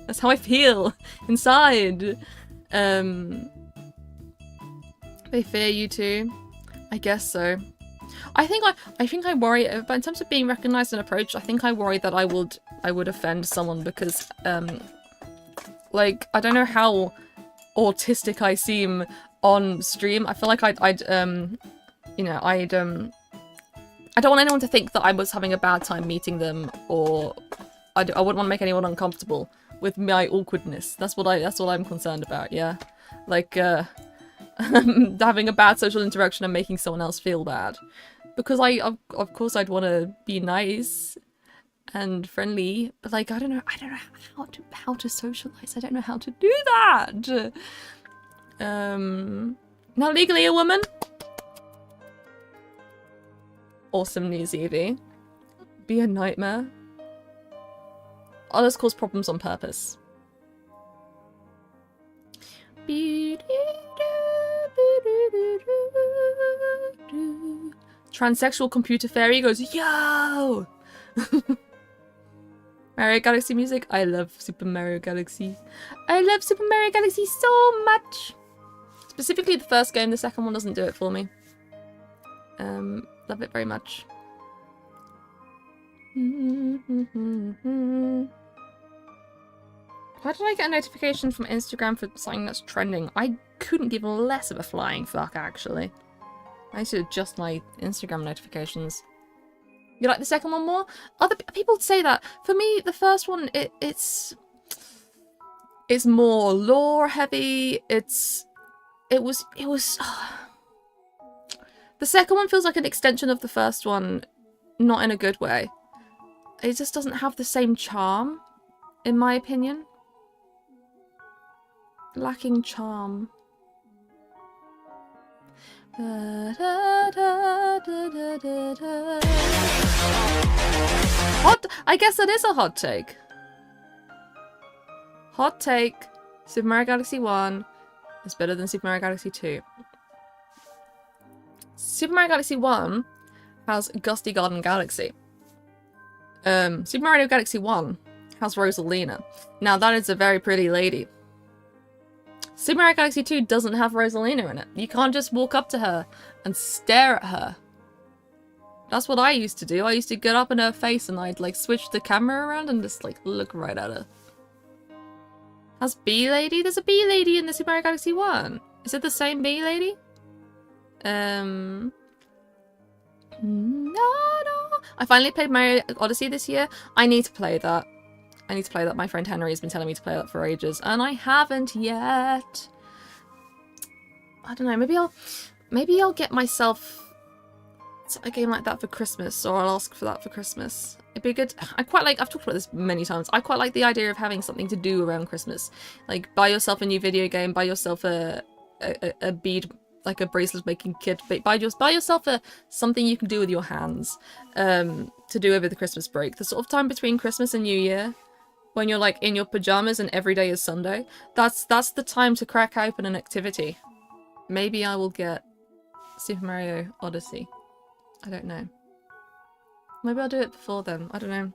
That's how I feel inside. They fear you too. I guess so. I think I worry, but in terms of being recognized and approached, I think I worry that I would offend someone, because I don't know how autistic I seem on stream. I feel like I don't want anyone to think that I was having a bad time meeting them, or I wouldn't want to make anyone uncomfortable with my awkwardness. That's what I'm concerned about. Yeah, having a bad social interaction and making someone else feel bad, because of course I'd want to be nice and friendly, but I don't know how to socialize. I don't know how to do that. Not legally a woman. Awesome news, Evie. Be a nightmare. Others cause problems on purpose. Transsexual computer fairy goes, yo! Mario Galaxy music. I love Super Mario Galaxy. I love Super Mario Galaxy so much. Specifically the first game, the second one doesn't do it for me. Love it very much. Why did I get a notification from Instagram for something that's trending? I couldn't give less of a flying fuck, actually. I need to adjust my Instagram notifications. You like the second one more? Other people say that. For me, the first one, it's more lore heavy. It was. The second one feels like an extension of the first one, not in a good way. It just doesn't have the same charm, in my opinion. Lacking charm. I guess that is a hot take. Hot take. Super Mario Galaxy 1 is better than Super Mario Galaxy 2. Super Mario Galaxy 1 has Gusty Garden Galaxy. Super Mario Galaxy 1 has Rosalina. Now that is a very pretty lady. Super Mario Galaxy 2 doesn't have Rosalina in it. You can't just walk up to her and stare at her. That's what I used to do. I used to get up in her face and I'd like switch the camera around and just like look right at her. Has Bee Lady? There's a Bee Lady in the Super Mario Galaxy 1. Is it the same Bee Lady? No. I finally played Mario Odyssey this year. I need to play that. I need to play that. My friend Henry has been telling me to play that for ages, and I haven't yet. I don't know. Maybe I'll get myself a game like that for Christmas, or I'll ask for that for Christmas. It'd be good. I quite like. I've talked about this many times. I quite like the idea of having something to do around Christmas, like buy yourself a new video game, buy yourself a bead. Like a bracelet making kit, buy yourself something you can do with your hands to do over the Christmas break. The sort of time between Christmas and New Year, when you're like in your pajamas and every day is Sunday, that's the time to crack open an activity. Maybe I will get Super Mario Odyssey. I don't know. Maybe I'll do it before then. I don't know.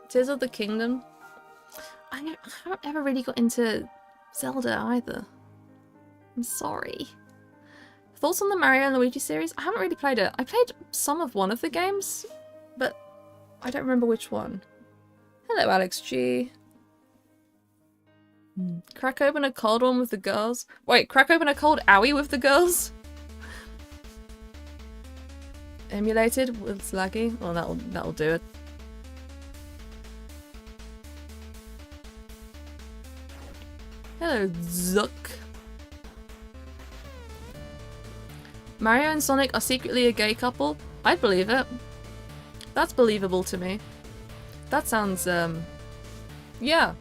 Tears of the Kingdom. I haven't ever really got into Zelda either. I'm sorry. Thoughts on the Mario and Luigi series? I haven't really played it. I played some of one of the games, but I don't remember which one. Hello, Alex G. Crack open a cold one with the girls. Wait, crack open a cold owie with the girls? Emulated with laggy? Well, that'll do it. Hello, Zuck. Mario and Sonic are secretly a gay couple? I'd believe it. That's believable to me. That sounds, yeah.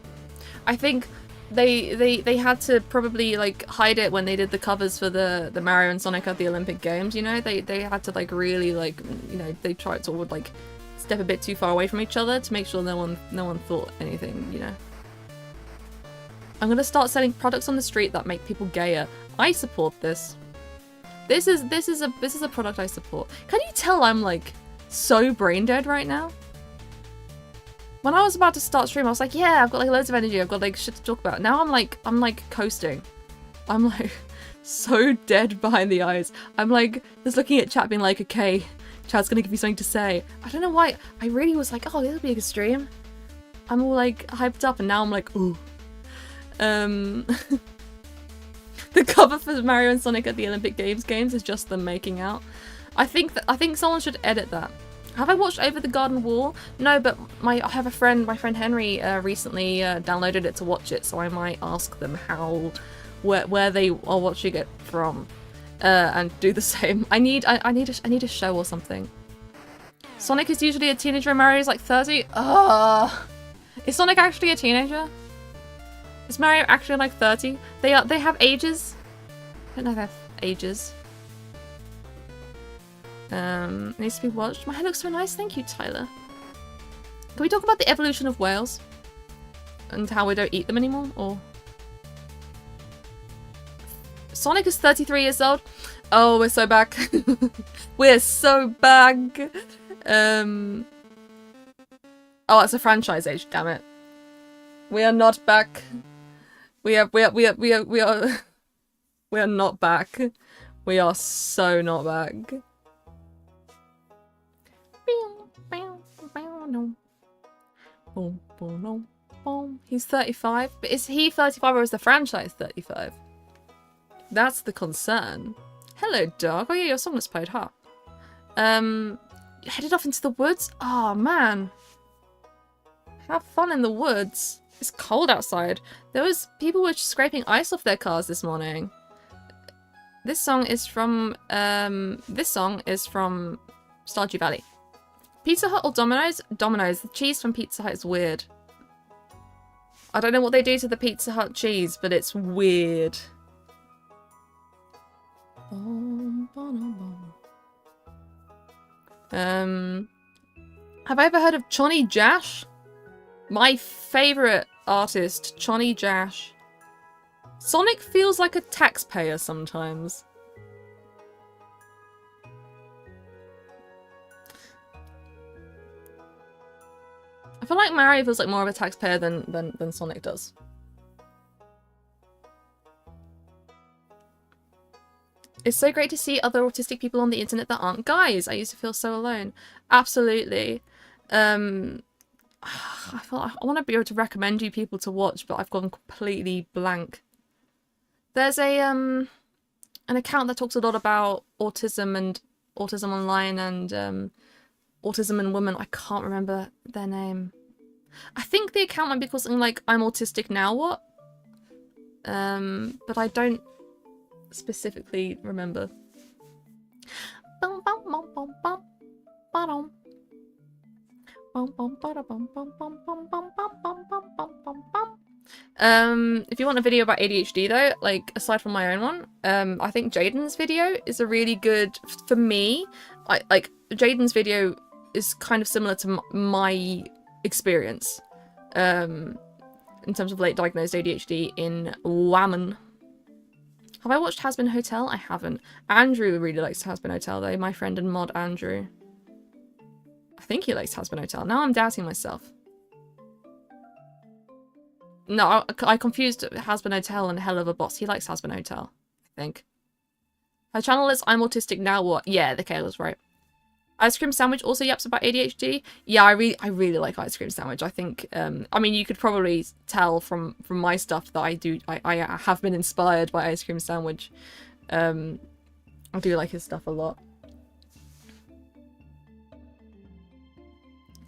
I think they had to probably like hide it when they did the covers for the Mario and Sonic at the Olympic Games, you know? They had to like really like, you know, they tried to like step a bit too far away from each other to make sure no one thought anything, you know? I'm gonna start selling products on the street that make people gayer. I support this. This is a product I support. Can you tell I'm like so brain dead right now? When I was about to start stream, I was like, yeah, I've got like loads of energy. I've got like shit to talk about. Now I'm like coasting. I'm like so dead behind the eyes. I'm like just looking at chat being like, okay, chat's gonna give me something to say. I don't know why. I really was like, oh, this will be a good stream. I'm all like hyped up and now I'm like, ooh. The cover for Mario and Sonic at the Olympic Games is just them making out. I think someone should edit that. Have I watched Over the Garden Wall? No, but I have a friend, my friend Henry, recently downloaded it to watch it, so I might ask them where they are watching it from, and do the same. I need a show or something. Sonic is usually a teenager and Mario is like 30. Is Sonic actually a teenager? Is Mario actually like 30? They have ages. I don't know if they have ages. Needs to be watched. My hair looks so nice. Thank you, Tyler. Can we talk about the evolution of whales? And how we don't eat them anymore? Or Sonic is 33 years old. Oh, we're so back. We're so back. Oh, it's a franchise age, damn it. We are not back. We are We are not back. We are so not back. He's 35, but is he 35 or is the franchise 35? That's the concern. Hello, dog. Oh yeah, your song was played, huh? Headed off into the woods? Oh man. Have fun in the woods. It's cold outside. People were scraping ice off their cars this morning. This song is from Stardew Valley. Pizza Hut or Domino's? Domino's. The cheese from Pizza Hut is weird. I don't know what they do to the Pizza Hut cheese, but it's weird. Have I ever heard of Johnny Jash? My favourite artist, Johnny Jash. Sonic feels like a taxpayer sometimes. I feel like Mario feels like more of a taxpayer than Sonic does. It's so great to see other autistic people on the internet that aren't guys. I used to feel so alone. Absolutely. I want to be able to recommend you people to watch, but I've gone completely blank. There's an account that talks a lot about autism and autism online and autism in women. I can't remember their name. I think the account might be called something like I'm Autistic Now What? But I don't specifically remember. If you want a video about ADHD though, like aside from my own one, I think Jaden's video is a really good, for me, like Jaden's video is kind of similar to my experience in terms of late diagnosed ADHD in Whammon. Have I watched Has Been Hotel? I haven't. Andrew really likes Has Been Hotel though, my friend and mod Andrew. I think he likes Has Been Hotel. Now I'm doubting myself. No, I confused Has Been Hotel and Hell of a Boss. He likes Has Been Hotel, I think. Her channel is I'm Autistic Now What? Yeah, the Kayla's right. Ice Cream Sandwich also yaps about ADHD. Yeah, I really like Ice Cream Sandwich. I think, I mean, you could probably tell from my stuff that I have been inspired by Ice Cream Sandwich. I do like his stuff a lot.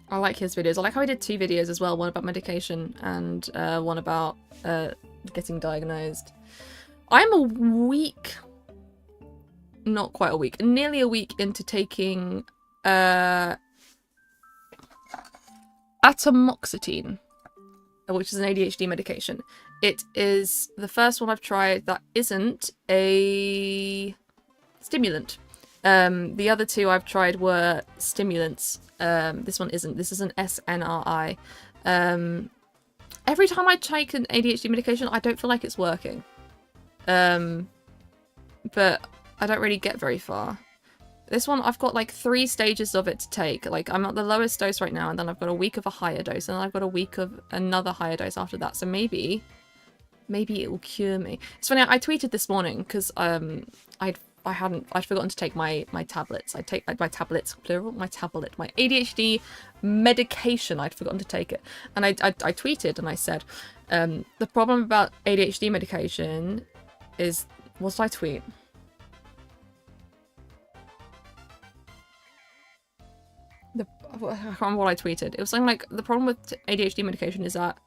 I like his videos. I like how he did 2 videos as well. One about medication and one about getting diagnosed. I'm a week, not quite a week, nearly a week into taking atomoxetine, which is an ADHD medication. It is the first one I've tried that isn't a stimulant. The other 2 I've tried were stimulants. This one isn't. This is an SNRI. Every time I take an ADHD medication, I don't feel like it's working. But I don't really get very far. This one, I've got like 3 stages of it to take. Like, I'm at the lowest dose right now, and then I've got a week of a higher dose, and then I've got a week of another higher dose after that. So maybe it will cure me. It's funny, I tweeted this morning, because I'd forgotten to take my tablets. I take my tablets, plural, my ADHD medication. I'd forgotten to take it. And I tweeted and I said, the problem about ADHD medication is, what did I tweet? I can't remember what I tweeted. It was something like, the problem with ADHD medication is that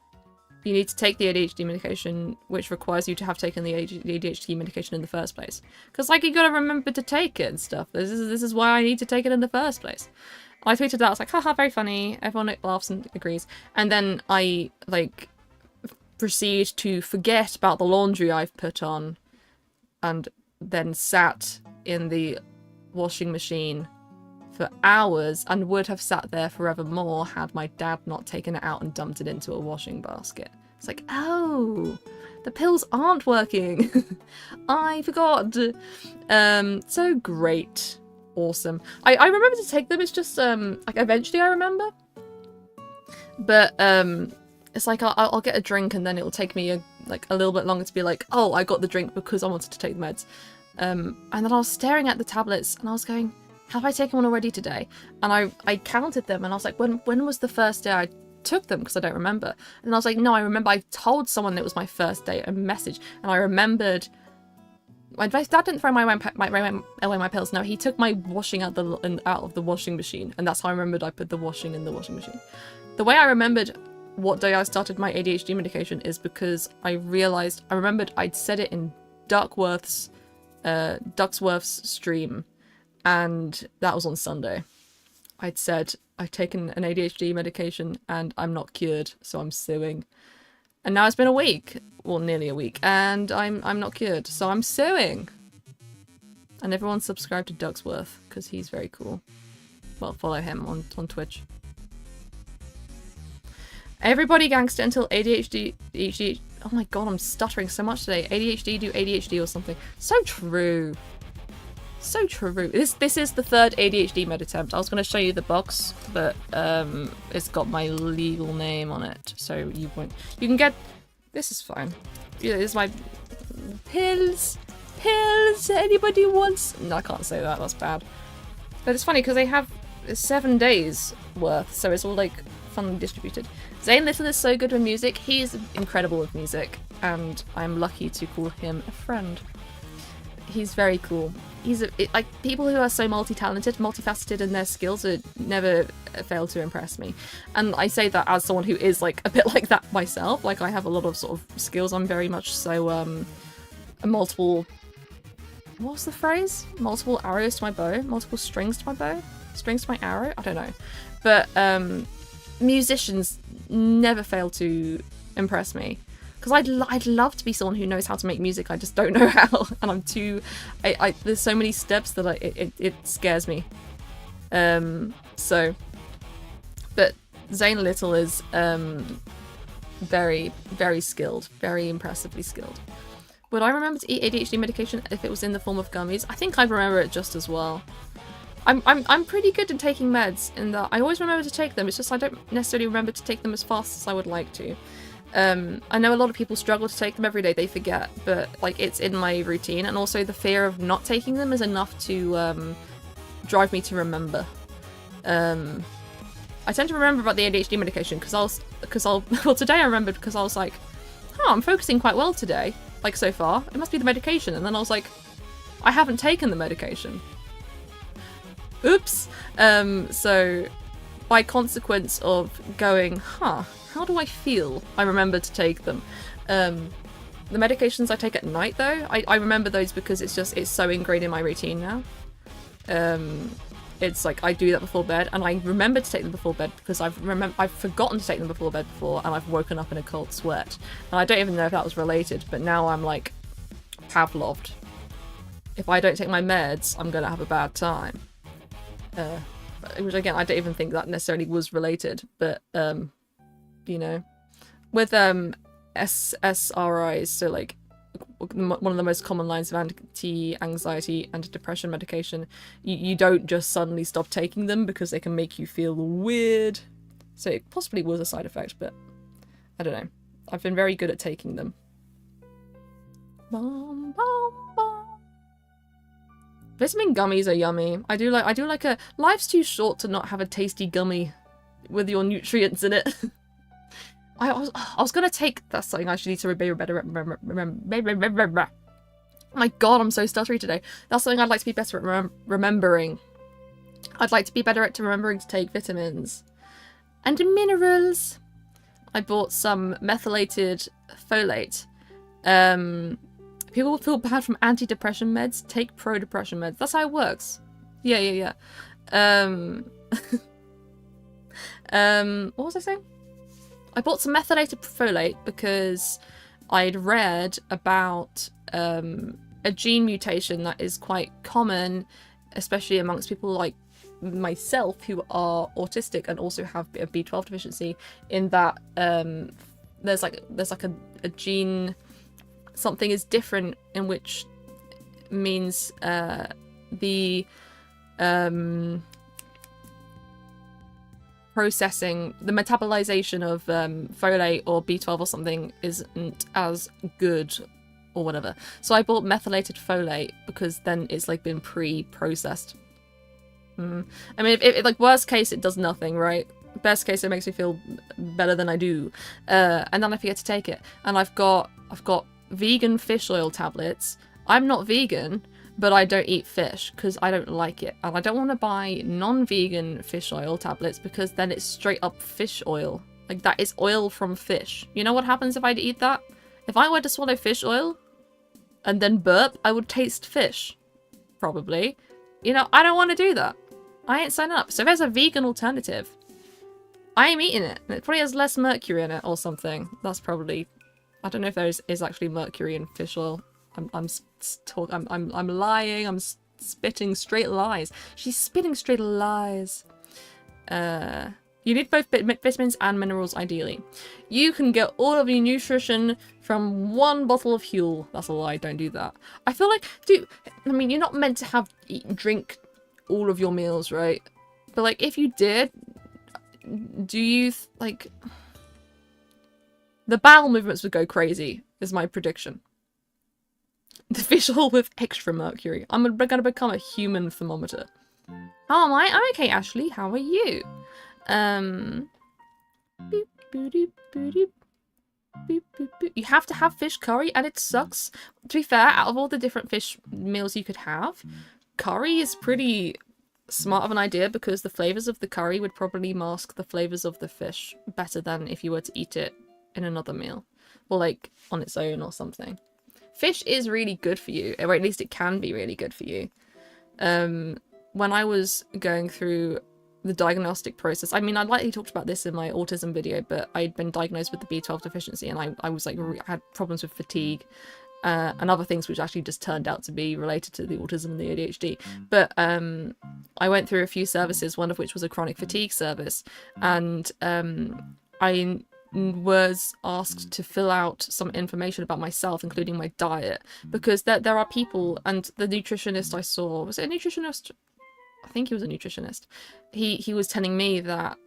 you need to take the ADHD medication, which requires you to have taken the ADHD medication in the first place. Because, like, you gotta remember to take it and stuff. This is why I need to take it in the first place. I tweeted that, I was like, haha, very funny. Everyone laughs and agrees. And then I, like, proceed to forget about the laundry I've put on, and then sat in the washing machine for hours, and would have sat there forevermore had my dad not taken it out and dumped it into a washing basket. It's like, oh, the pills aren't working. I forgot. So great. Awesome. I remember to take them. It's just, like, eventually I remember. But, it's like, I'll get a drink and then it'll take me like a little bit longer to be like, oh, I got the drink because I wanted to take the meds. And then I was staring at the tablets and I was going, have I taken one already today? And I counted them and I was like, when was the first day I took them? Because I don't remember. And I was like, no, I remember I told someone it was my first day, a message, and I remembered. My dad didn't throw away my pills. No, he took my washing out of the washing machine, and that's how I remembered I put the washing in the washing machine. The way I remembered what day I started my ADHD medication is because I remembered I'd said it in Duckworth's stream, and that was on Sunday. I'd said I've taken an ADHD medication and I'm not cured, so I'm suing. And now it's been a week, well, nearly a week, and I'm not cured, so I'm suing. And everyone subscribe to Ducksworth because he's very cool. Well, follow him on Twitch. Everybody gangster until ADHD. Oh my god, I'm stuttering so much today. ADHD do ADHD or something. So true. So true. This is the third ADHD med attempt. I was going to show you the box, but it's got my legal name on it, so you won't. You can get. This is fine. Yeah, this is my pills. Pills. Anybody wants? No, I can't say that. That's bad. But it's funny because they have 7 days worth, so it's all like funny distributed. Zane Little is so good with music. He is incredible with music, and I'm lucky to call him a friend. He's very cool. He's like people who are so multi-talented, multifaceted in their skills never fail to impress me. And I say that as someone who is like a bit like that myself. Like I have a lot of sort of skills. I'm very much so multiple. What was the phrase? Multiple arrows to my bow, multiple strings to my bow, strings to my arrow. I don't know, but musicians never fail to impress me. Because I'd love to be someone who knows how to make music, I just don't know how, and I'm too. There's so many steps that it scares me. So, but Zane Little is very, very skilled, very impressively skilled. Would I remember to eat ADHD medication if it was in the form of gummies? I think I'd remember it just as well. I'm pretty good at taking meds in that I always remember to take them. It's just I don't necessarily remember to take them as fast as I would like to. I know a lot of people struggle to take them every day, they forget, but like it's in my routine, and also the fear of not taking them is enough to drive me to remember. I tend to remember about the ADHD medication because well, today I remembered because I was like, oh, I'm focusing quite well today, like so far, it must be the medication, and then I was like, I haven't taken the medication. Oops. So by consequence of going, how do I feel? I remember to take them. The medications I take at night, though, I remember those because it's so ingrained in my routine now. It's like I do that before bed, and I remember to take them before bed because I've forgotten to take them before bed before, and I've woken up in a cold sweat. And I don't even know if that was related, but now I'm like Pavloved. If I don't take my meds, I'm gonna have a bad time. Which again, I don't even think that necessarily was related, but you know, with SSRIs, so like one of the most common lines of anti-anxiety and depression medication, you don't just suddenly stop taking them because they can make you feel weird. So it possibly was a side effect, but I don't know. I've been very good at taking them. Bum, bum, bum. Vitamin gummies are yummy. I do like a. Life's too short to not have a tasty gummy with your nutrients in it. I was gonna take. That's something I should need to be better at. Oh my god, I'm so stuttery today. That's something I'd like to be better at remembering. I'd like to be better at remembering to take vitamins and minerals. I bought some methylated folate. People feel bad from antidepressant meds. Take pro-depression meds. That's how it works. Yeah. What was I saying? I bought some methylated folate because I'd read about a gene mutation that is quite common, especially amongst people like myself who are autistic and also have a B12 deficiency, in that there's like a gene, something is different, in which means the processing, the metabolization of folate or B12 or something isn't as good or whatever. So I bought methylated folate because then it's like been pre-processed. I mean, if like worst case, it does nothing, right? Best case, it makes me feel better than I do, and then I forget to take it. And I've got vegan fish oil tablets. I'm not vegan, but I don't eat fish because I don't like it, and I don't want to buy non-vegan fish oil tablets because then it's straight up fish oil. Like, that is oil from fish. You know what happens if I eat that? If I were to swallow fish oil and then burp, I would taste fish, probably. You know, I don't want to do that. I ain't signing up. So if there's a vegan alternative, I am eating it. And it probably has less mercury in it or something. That's probably... I don't know if there is actually mercury in fish oil. I'm lying. I'm spitting straight lies. She's spitting straight lies. You need both vitamins and minerals, ideally. You can get all of your nutrition from one bottle of Huel. That's a lie. Don't do that. I feel like, I mean, you're not meant to drink all of your meals, right? But like, if you did, do you like the bowel movements would go crazy? Is my prediction. The fish oil with extra mercury. I'm gonna become a human thermometer. How am I? I'm okay, Ashley. How are you? You have to have fish curry, and it sucks. To be fair, out of all the different fish meals you could have, curry is pretty smart of an idea because the flavors of the curry would probably mask the flavors of the fish better than if you were to eat it in another meal, or like on its own or something. Fish is really good for you, or at least it can be really good for you. When I was going through the diagnostic process, I mean, I lightly talked about this in my autism video, but I'd been diagnosed with the B12 deficiency, and I was like, I had problems with fatigue and other things which actually just turned out to be related to the autism and the ADHD. But I went through a few services, one of which was a chronic fatigue service, and I was asked to fill out some information about myself, including my diet, because there are people, and the nutritionist I saw, was it a nutritionist? I think he was a nutritionist. He was telling me that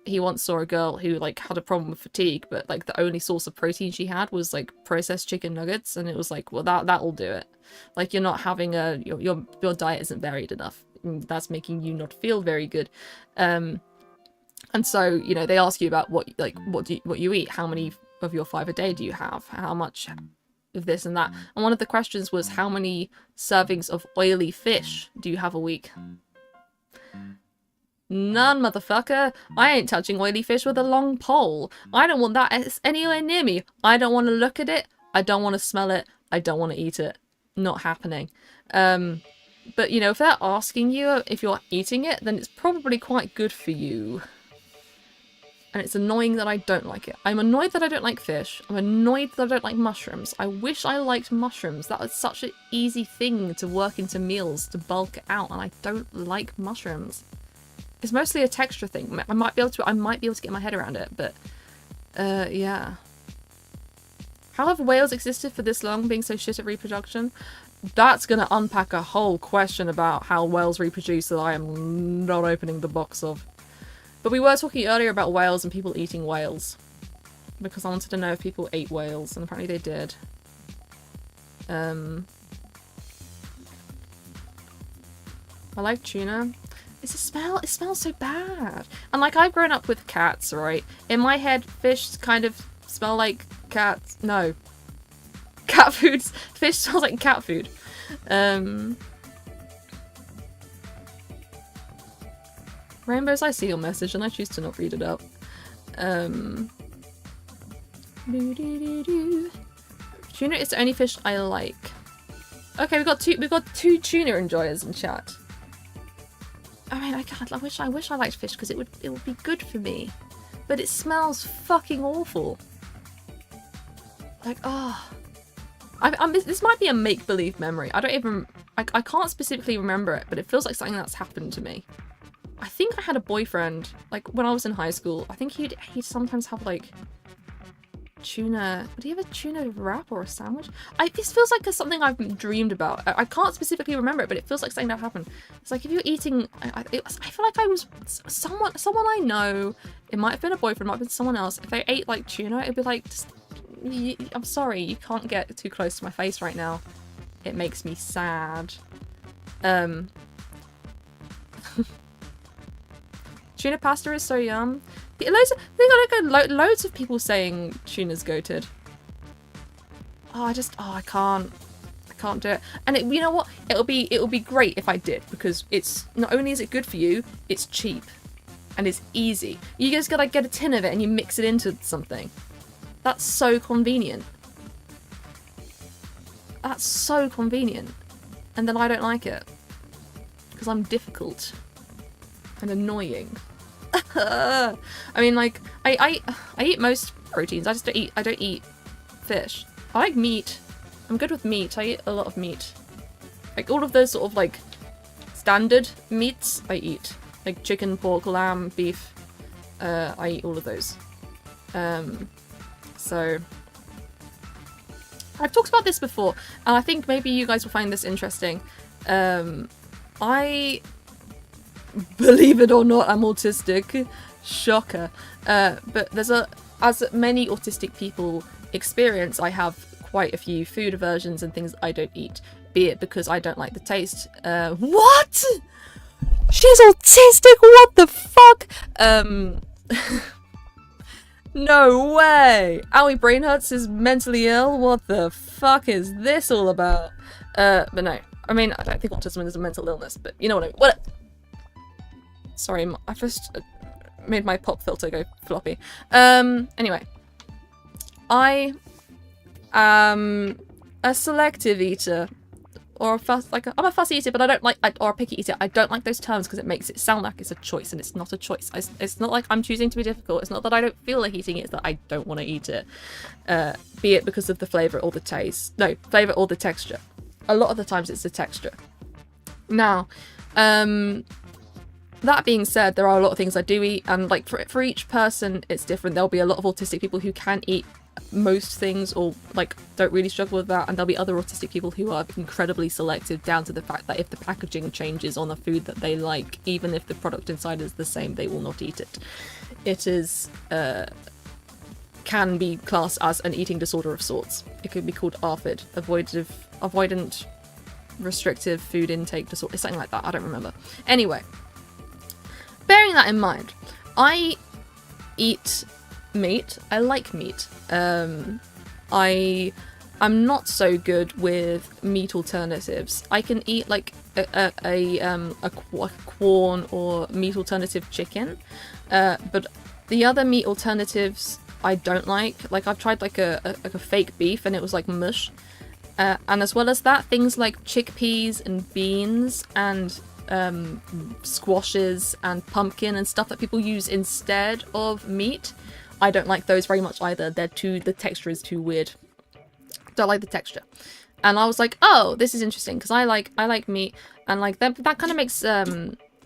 he once saw a girl who like had a problem with fatigue, but like the only source of protein she had was like processed chicken nuggets, and it was like, well, that'll do it. Like, you're not having your diet isn't varied enough. That's making you not feel very good. And so, you know, they ask you about what you eat. How many of your 5 a day do you have? How much of this and that? And one of the questions was, how many servings of oily fish do you have a week? None, motherfucker. I ain't touching oily fish with a long pole. I don't want that anywhere near me. I don't want to look at it. I don't want to smell it. I don't want to eat it. Not happening. But, you know, if they're asking you if you're eating it, then it's probably quite good for you. And it's annoying that I don't like it. I'm annoyed that I don't like fish. I'm annoyed that I don't like mushrooms. I wish I liked mushrooms. That was such an easy thing to work into meals, to bulk out, and I don't like mushrooms. It's mostly a texture thing. I might be able to get my head around it, but yeah. How have whales existed for this long, being so shit at reproduction? That's gonna unpack a whole question about how whales reproduce that I am not opening the box of. But we were talking earlier about whales and people eating whales, because I wanted to know if people ate whales, and apparently they did. I like tuna. It smells so bad. And like, I've grown up with cats, right? In my head, fish kind of smell like cats. No. Cat foods. Fish smells like cat food. Rainbows, I see your message and I choose to not read it out. Tuna is the only fish I like. Okay, we've got two tuna enjoyers in chat. I mean, I wish I liked fish because it would be good for me, but it smells fucking awful. Like, oh, this might be a make-believe memory. I can't specifically remember it, but it feels like something that's happened to me. I think I had a boyfriend, like, when I was in high school. I think he'd sometimes have, like, tuna... Would he have a tuna wrap or a sandwich? This feels like something I've dreamed about. I can't specifically remember it, but it feels like something that happened. It's like if you're eating... I feel like I was... Someone I know, it might have been a boyfriend, it might have been someone else. If they ate like tuna, it'd be like, just... I'm sorry, you can't get too close to my face right now. It makes me sad. Tuna pasta is so yum. Loads of people saying tuna's goated. I can't do it. And you know what? It'll be great if I did, because it's not only is it good for you, it's cheap and it's easy. You just gotta get a tin of it and you mix it into something. That's so convenient. That's so convenient. And then I don't like it because I'm difficult and annoying. I mean, like, I eat most proteins. I don't eat fish. I like meat. I'm good with meat. I eat a lot of meat. Like all of those sort of like standard meats I eat. Like chicken, pork, lamb, beef. I eat all of those. So I've talked about this before, and I think maybe you guys will find this interesting. I, believe it or not, I'm autistic. Shocker. But as many autistic people experience, I have quite a few food aversions and things I don't eat. Be it because I don't like the taste. What? She's autistic? What the fuck? No way! Owie Brain Hurts is mentally ill? What the fuck is this all about? But no. I mean, I don't think autism is a mental illness, but you know what I mean. What? Sorry, I first made my pop filter go floppy. Anyway. I am a selective eater. Or I'm a fussy eater, but I don't like, or a picky eater. I don't like those terms because it makes it sound like it's a choice, and it's not a choice. It's not like I'm choosing to be difficult. It's not that I don't feel like eating it, it's that I don't want to eat it. Be it because of the flavour or the taste. No, flavour or the texture. A lot of the times it's the texture. Now, that being said, there are a lot of things I do eat, and like for each person it's different. There'll be a lot of autistic people who can eat most things or like don't really struggle with that, and there'll be other autistic people who are incredibly selective down to the fact that if the packaging changes on a food that they like, even if the product inside is the same, they will not eat it. It is can be classed as an eating disorder of sorts. It could be called ARFID, avoidant restrictive food intake disorder. It's something like that, I don't remember. Anyway, bearing that in mind, I eat meat. I like meat. I'm not so good with meat alternatives. I can eat like a Quorn or meat alternative chicken, but the other meat alternatives I don't like. Like I've tried like a fake beef and it was like mush. And as well as that, things like chickpeas and beans and squashes and pumpkin and stuff that people use instead of meat, I don't like those very much either. The texture is too weird. Don't like the texture. And I was like, oh, this is interesting because I like meat, and like that kind of makes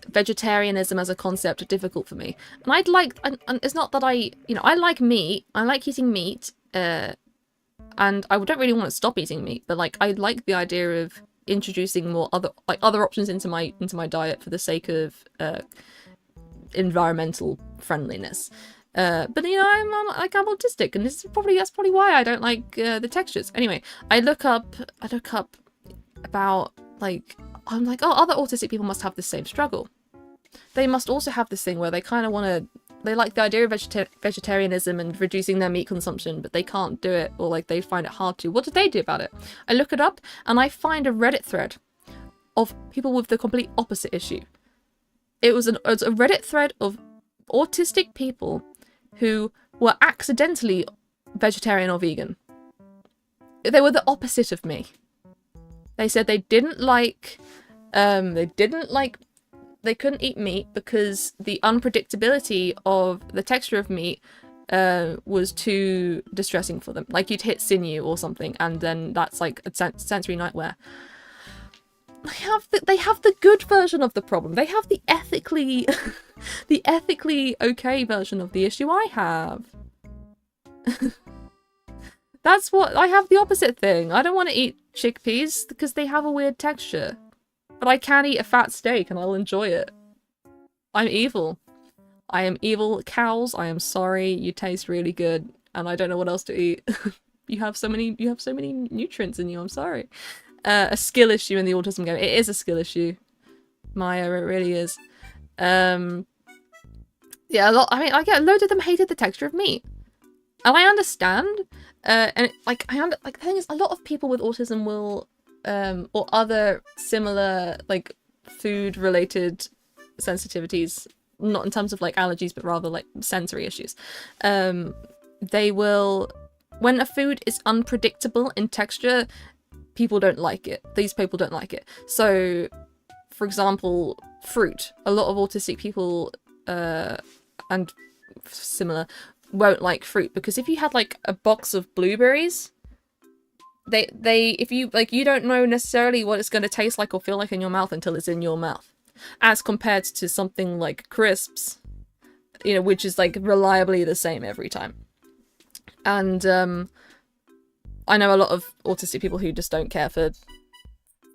vegetarianism as a concept difficult for me. And and it's not that I like meat. I like eating meat, and I don't really want to stop eating meat, but like I like the idea of introducing more other options into my diet for the sake of environmental friendliness. But I'm autistic, and that's probably why I don't like the textures. Anyway, I look up about I'm like, oh, other autistic people must have the same struggle. They must also have this thing where they kind of they like the idea of vegetarianism and reducing their meat consumption, but they can't do it, or like they find it hard to. What do they do about it? I look it up and I find a Reddit thread of people with the complete opposite issue. It was a Reddit thread of autistic people who were accidentally vegetarian or vegan. They were the opposite of me. They said they couldn't eat meat because the unpredictability of the texture of meat was too distressing for them. Like you'd hit sinew or something, and then that's like a sensory nightmare. They have the good version of the problem. They have the ethically okay version of the issue I have. That's what I have the opposite thing. I don't want to eat chickpeas because they have a weird texture. But I can eat a fat steak and I'll enjoy it. I'm evil. I am evil. Cows, I am sorry. You taste really good and I don't know what else to eat. you have so many nutrients in you. I'm sorry. A skill issue in the autism game. It is a skill issue. Maya, it really is. Yeah, a lot. I mean, I get a load of them hated the texture of meat. And I understand. And like the thing is, a lot of people with autism will or other similar like food related sensitivities, not in terms of like allergies but rather like sensory issues, they will, when a food is unpredictable in texture, people don't like it. These people don't like it. So for example, fruit, a lot of autistic people and similar won't like fruit because if you had like a box of blueberries, if you like, you don't know necessarily what it's going to taste like or feel like in your mouth until it's in your mouth, as compared to something like crisps, you know, which is like reliably the same every time. And I know a lot of autistic people who just don't care for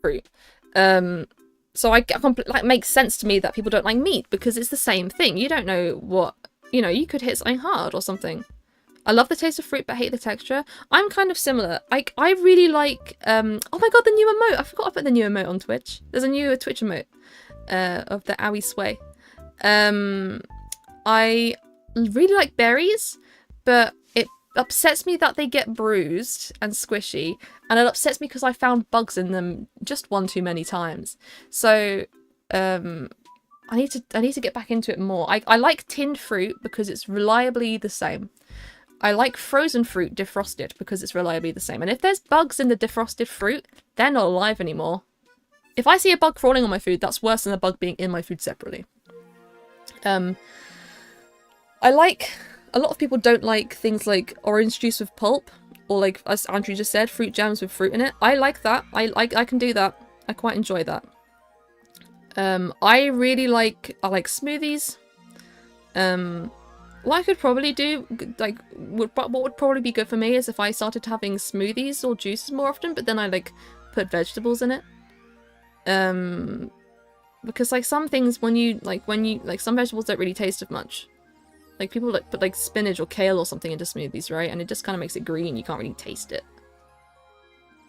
fruit. So like makes sense to me that people don't like meat because it's the same thing. You don't know what, you know, you could hit something hard or something. I love the taste of fruit but hate the texture. I'm kind of similar. Like I really like oh my god, the new emote. I forgot I put the new emote on Twitch. There's a new Twitch emote of the owie sway. I really like berries, but it upsets me that they get bruised and squishy, and it upsets me because I found bugs in them just one too many times. So I need to get back into it more. I like tinned fruit because it's reliably the same. I like frozen fruit defrosted because it's reliably the same. And if there's bugs in the defrosted fruit, they're not alive anymore. If I see a bug crawling on my food, that's worse than a bug being in my food separately. I like... A lot of people don't like things like orange juice with pulp, or like, as Andrew just said, fruit jams with fruit in it. I like that. I can do that. I quite enjoy that. I like smoothies. What I could probably do, like, what would probably be good for me is if I started having smoothies or juices more often, but then I, like, put vegetables in it. Because, like, some things, some vegetables don't really taste of much. Like, people, like, put, like, spinach or kale or something into smoothies, right? And it just kind of makes it green, you can't really taste it.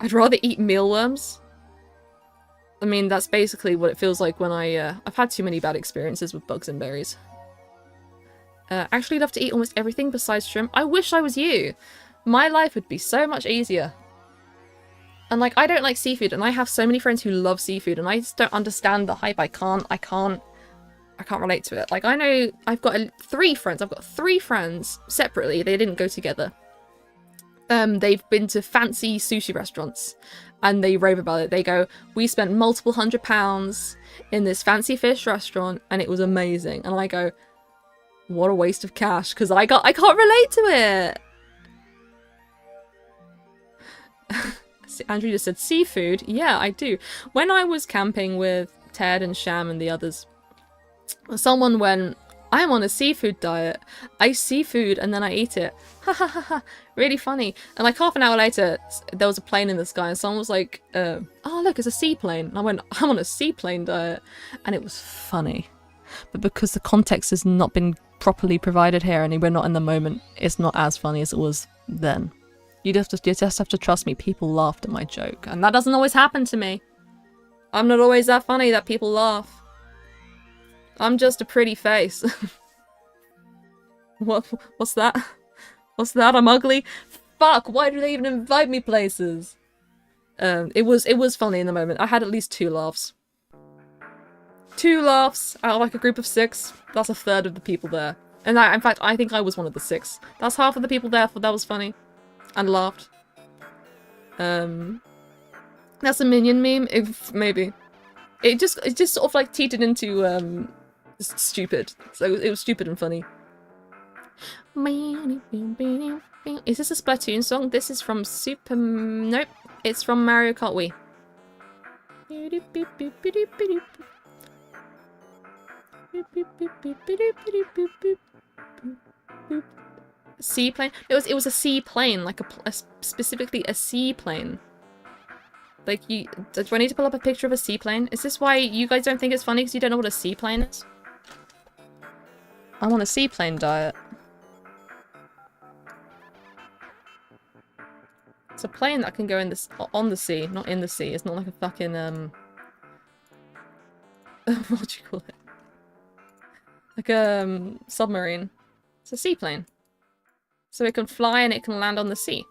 I'd rather eat mealworms. I mean, that's basically what it feels like when I've had too many bad experiences with bugs and berries. Actually love to eat almost everything besides shrimp. I wish I was you. My life would be so much easier. And like, I don't like seafood, and I have so many friends who love seafood, and I just don't understand the hype. I can't relate to it. Like, I know I've got 3 friends. I've got 3 friends separately. They didn't go together. They've been to fancy sushi restaurants, and they rave about it. They go, we spent multiple £100s in this fancy fish restaurant, and it was amazing. And I go, what a waste of cash, because I can't relate to it. Andrew just said seafood. Yeah, I do. When I was camping with Ted and Sham and the others, someone went, I'm on a seafood diet. I seafood and then I eat it. Ha ha ha ha. Really funny. And like half an hour later, there was a plane in the sky and someone was like, oh look, it's a seaplane. And I went, I'm on a seaplane diet. And it was funny. But because the context has not been properly provided here and we're not in the moment, it's not as funny as it was then. You just have to trust me, people laughed at my joke. And that doesn't always happen to me. I'm not always that funny that people laugh. I'm just a pretty face. What's that? What's that? I'm ugly? Fuck, why do they even invite me places? It was funny in the moment. I had at least 2 laughs. 2 laughs out of like a group of 6. That's a third of the people there. And in fact, I think I was one of the 6. That's half of the people there thought that was funny. And laughed. That's a Minion meme? Maybe. It just sort of like teetered into stupid. So it was stupid and funny. Is this a Splatoon song? This is from Super... Nope. It's from Mario Kart Wii. Seaplane? It was a seaplane, like specifically a seaplane. Like, do I need to pull up a picture of a seaplane? Is this why you guys don't think it's funny because you don't know what a seaplane is? I'm on a seaplane diet. It's a plane that can go in this on the sea, not in the sea. It's not like a fucking what do you call it? Like a submarine. It's a seaplane. So it can fly and it can land on the sea.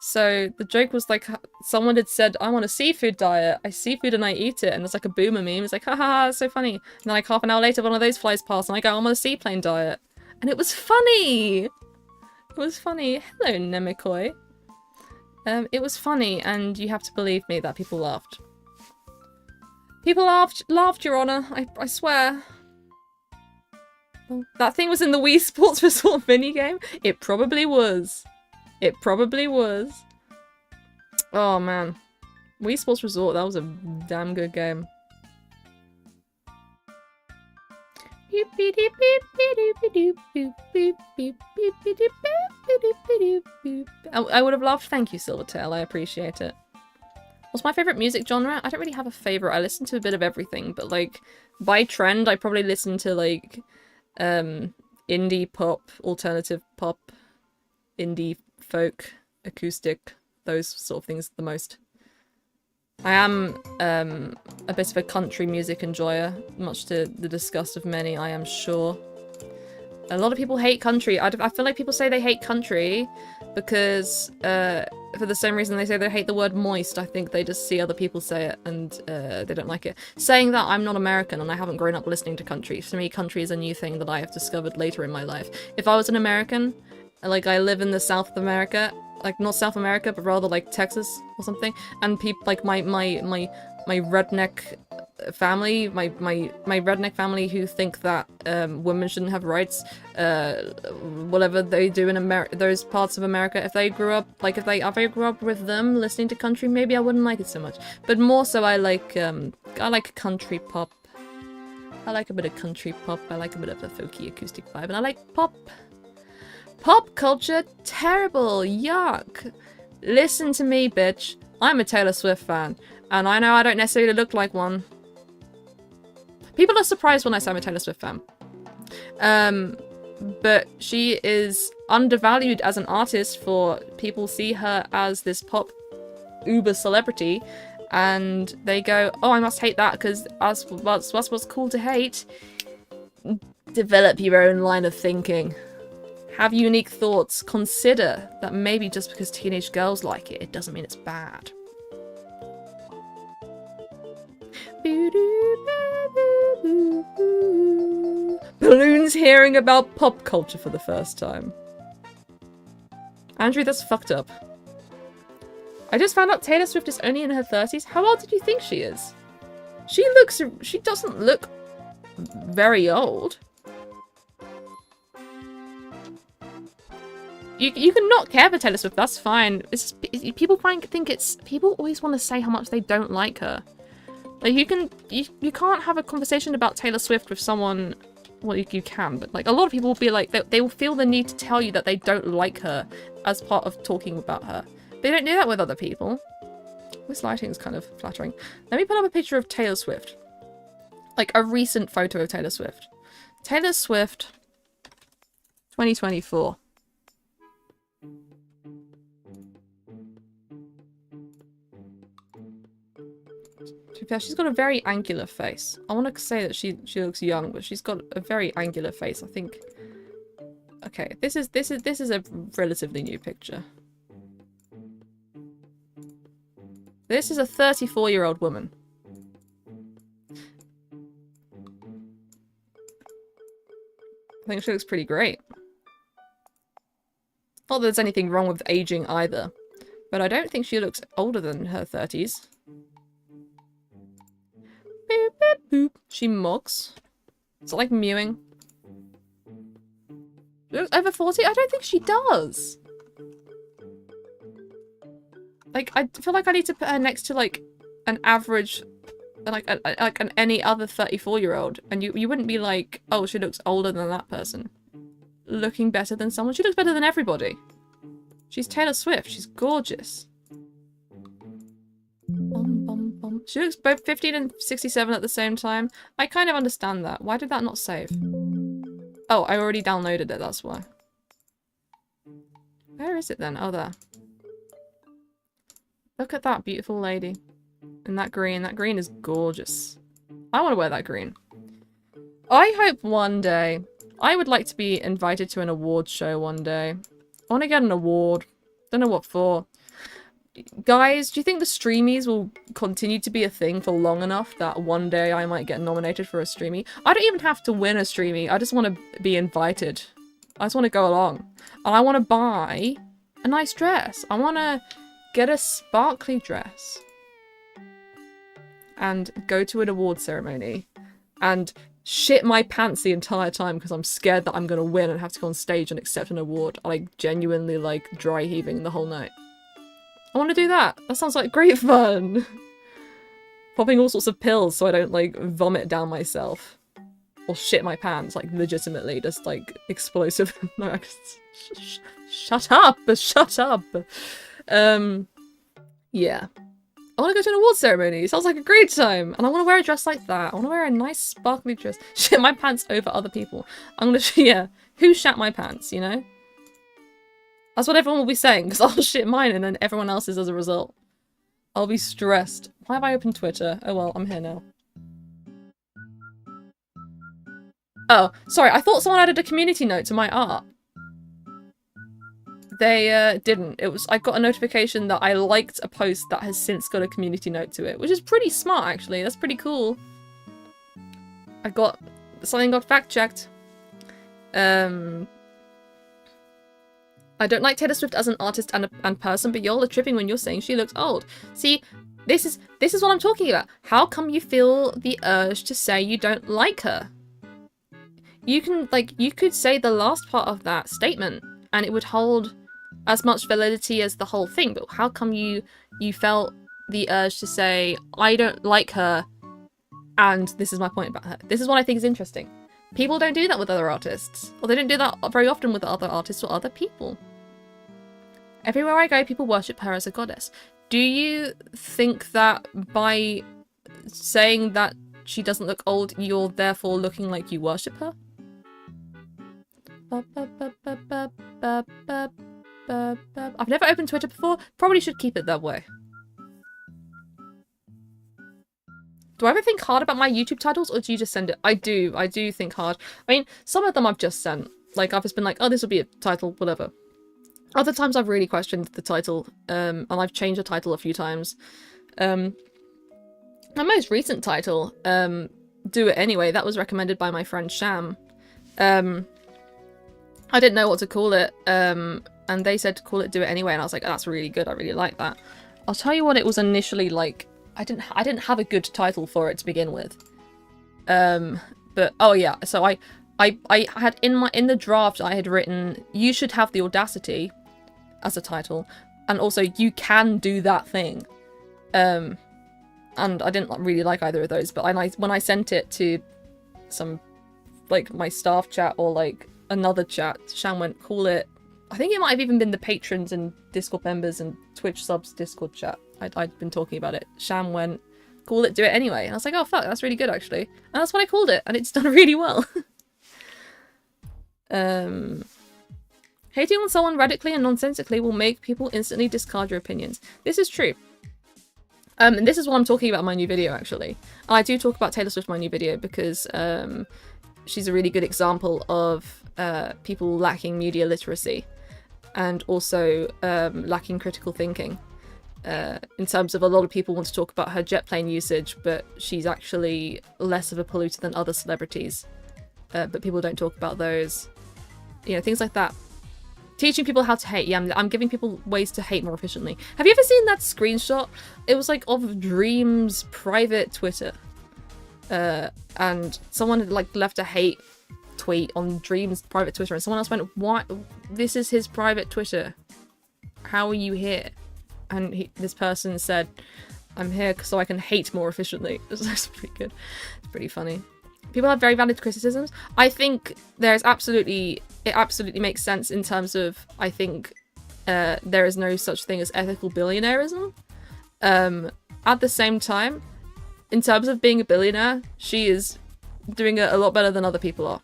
So the joke was like, someone had said, I'm on a seafood diet. I seafood and I eat it. And there's like a boomer meme. It's like, haha, it's so funny. And then like half an hour later, one of those flies past and I go, I'm on a seaplane diet. And it was funny. It was funny. Hello, Nemikoi. It was funny, and you have to believe me that people laughed. People laughed, Your Honor. I swear. That thing was in the Wii Sports Resort minigame? It probably was. It probably was. Oh, man. Wii Sports Resort, that was a damn good game. I would have laughed. Thank you, Silvertail. I appreciate it. What's my favorite music genre? I don't really have a favorite. I listen to a bit of everything, but like by trend, I probably listen to like indie pop, alternative pop, indie folk, acoustic, those sort of things the most. I am a bit of a country music enjoyer, much to the disgust of many, I am sure. A lot of people hate country. I feel like people say they hate country because for the same reason they say they hate the word moist. I think they just see other people say it and they don't like it. Saying that, I'm not American and I haven't grown up listening to country. For me, country is a new thing that I have discovered later in my life. If I was an American, like I live in the South of America, like not South America, but rather like Texas or something, and people like my redneck family, my redneck family who think that women shouldn't have rights, whatever they do in those parts of America. If they grew up, like if I grew up with them listening to country, maybe I wouldn't like it so much. But more so, I like country pop. I like a bit of country pop. I like a bit of a folky acoustic vibe, and I like pop. Pop culture, terrible, yuck. Listen to me, bitch. I'm a Taylor Swift fan, and I know I don't necessarily look like one. People are surprised when I say I'm a Taylor Swift fan. But she is undervalued as an artist, for people see her as this pop uber celebrity, and they go, oh, I must hate that because that's what's cool to hate. Develop your own line of thinking. Have unique thoughts. Consider that maybe just because teenage girls like it, it doesn't mean it's bad. Balloon's hearing about pop culture for the first time. Andrew, that's fucked up. I just found out Taylor Swift is only in her 30s. How old did you think she is? She doesn't look very old. You can not care for Taylor Swift, that's fine. It's just, people always want to say how much they don't like her. Like you can't have a conversation about Taylor Swift with someone. Well, you can, but like a lot of people will be like, they will feel the need to tell you that they don't like her as part of talking about her. They don't do that with other people. This lighting is kind of flattering. Let me put up a picture of Taylor Swift. Like a recent photo of Taylor Swift. Taylor Swift 2024. She's got a very angular face. I want to say that she looks young, but she's got a very angular face. I think. Okay, this is a relatively new picture. This is a 34-year-old woman. I think she looks pretty great. Not that there's anything wrong with aging either, but I don't think she looks older than her 30s. Boop, boop, boop. She mugs. Is it like mewing? Over 40? I don't think she does. Like, I feel like I need to put her next to, like, an average, like an any other 34-year-old. And you wouldn't be like, oh, she looks older than that person. looking better than someone. She looks better than everybody. She's Taylor Swift. She's gorgeous. She looks both 15 and 67 at the same time. I kind of understand that. Why did that not save? Oh, I already downloaded it, that's why. Where is it then? Oh, there. Look at that beautiful lady. And that green. That green is gorgeous. I want to wear that green. I hope one day... I would like to be invited to an award show one day. I want to get an award. Don't know what for. Guys, do you think the Streamies will continue to be a thing for long enough that one day I might get nominated for a Streamie? I don't even have to win a Streamie. I just want to be invited. I just want to go along. And I want to buy a nice dress. I want to get a sparkly dress. And go to an award ceremony. And shit my pants the entire time because I'm scared that I'm going to win and have to go on stage and accept an award. Like, genuinely, like, dry heaving the whole night. I want to do that. That sounds like great fun. Popping all sorts of pills so I don't, like, vomit down myself. Or shit my pants, like, legitimately. Just, like, explosive. No, shut up! Shut up! Yeah. I want to go to an award ceremony. It sounds like a great time. And I want to wear a dress like that. I want to wear a nice sparkly dress. Shit my pants over other people. I'm gonna, yeah. Who shat my pants, you know? That's what everyone will be saying, because I'll shit mine and then everyone else's as a result. I'll be stressed. Why have I opened Twitter? Oh well, I'm here now. Oh, sorry, I thought someone added a community note to my art. They didn't. It was, I got a notification that I liked a post that has since got a community note to it, which is pretty smart actually. That's pretty cool. Something got fact checked. I don't like Taylor Swift as an artist and person, but y'all are tripping when you're saying she looks old. See, this is what I'm talking about. How come you feel the urge to say you don't like her? You could say the last part of that statement and it would hold as much validity as the whole thing, but how come you felt the urge to say, I don't like her, and this is my point about her? This is what I think is interesting. People don't do that with other artists, or they don't do that very often with other artists or other people. Everywhere I go, people worship her as a goddess. Do you think that by saying that she doesn't look old, you're therefore looking like you worship her? I've never opened Twitter before. Probably should keep it that way. Do I ever think hard about my YouTube titles, or do you just send it? I do think hard. I mean, some of them I've just sent. Like, I've just been like, oh, this will be a title, whatever. Other times I've really questioned the title, and I've changed the title a few times. My most recent title, Do It Anyway, that was recommended by my friend Sham. I didn't know what to call it, and they said to call it Do It Anyway, and I was like, oh, that's really good, I really like that. I'll tell you what it was initially like. I didn't have a good title for it to begin with. But oh yeah, so I had in the draft I had written, you should have the audacity as a title, and also you can do that thing. And I didn't really like either of those, but when I sent it to some, like, my staff chat or like another chat, Sham went, call it, I think it might have even been the patrons and Discord members and Twitch subs Discord chat. I'd been talking about it. Sham went, call it Do It Anyway. And I was like, oh fuck, that's really good actually. And that's what I called it, and it's done really well. Hating on someone radically and nonsensically will make people instantly discard your opinions. This is true. And this is what I'm talking about in my new video actually. And I do talk about Taylor Swift in my new video because she's a really good example of people lacking media literacy and also lacking critical thinking. In terms of, a lot of people want to talk about her jet plane usage, but she's actually less of a polluter than other celebrities. But people don't talk about those. You know, things like that. Teaching people how to hate. Yeah, I'm giving people ways to hate more efficiently. Have you ever seen that screenshot? It was like of Dream's private Twitter. And someone had like left a hate tweet on Dream's private Twitter, and someone else went, what? This is his private Twitter. How are you here? And this person said, I'm here so I can hate more efficiently. That's pretty good. It's pretty funny. People have very valid criticisms. I think it absolutely makes sense in terms of, I think there is no such thing as ethical billionaireism. At the same time, in terms of being a billionaire, she is doing it a lot better than other people are.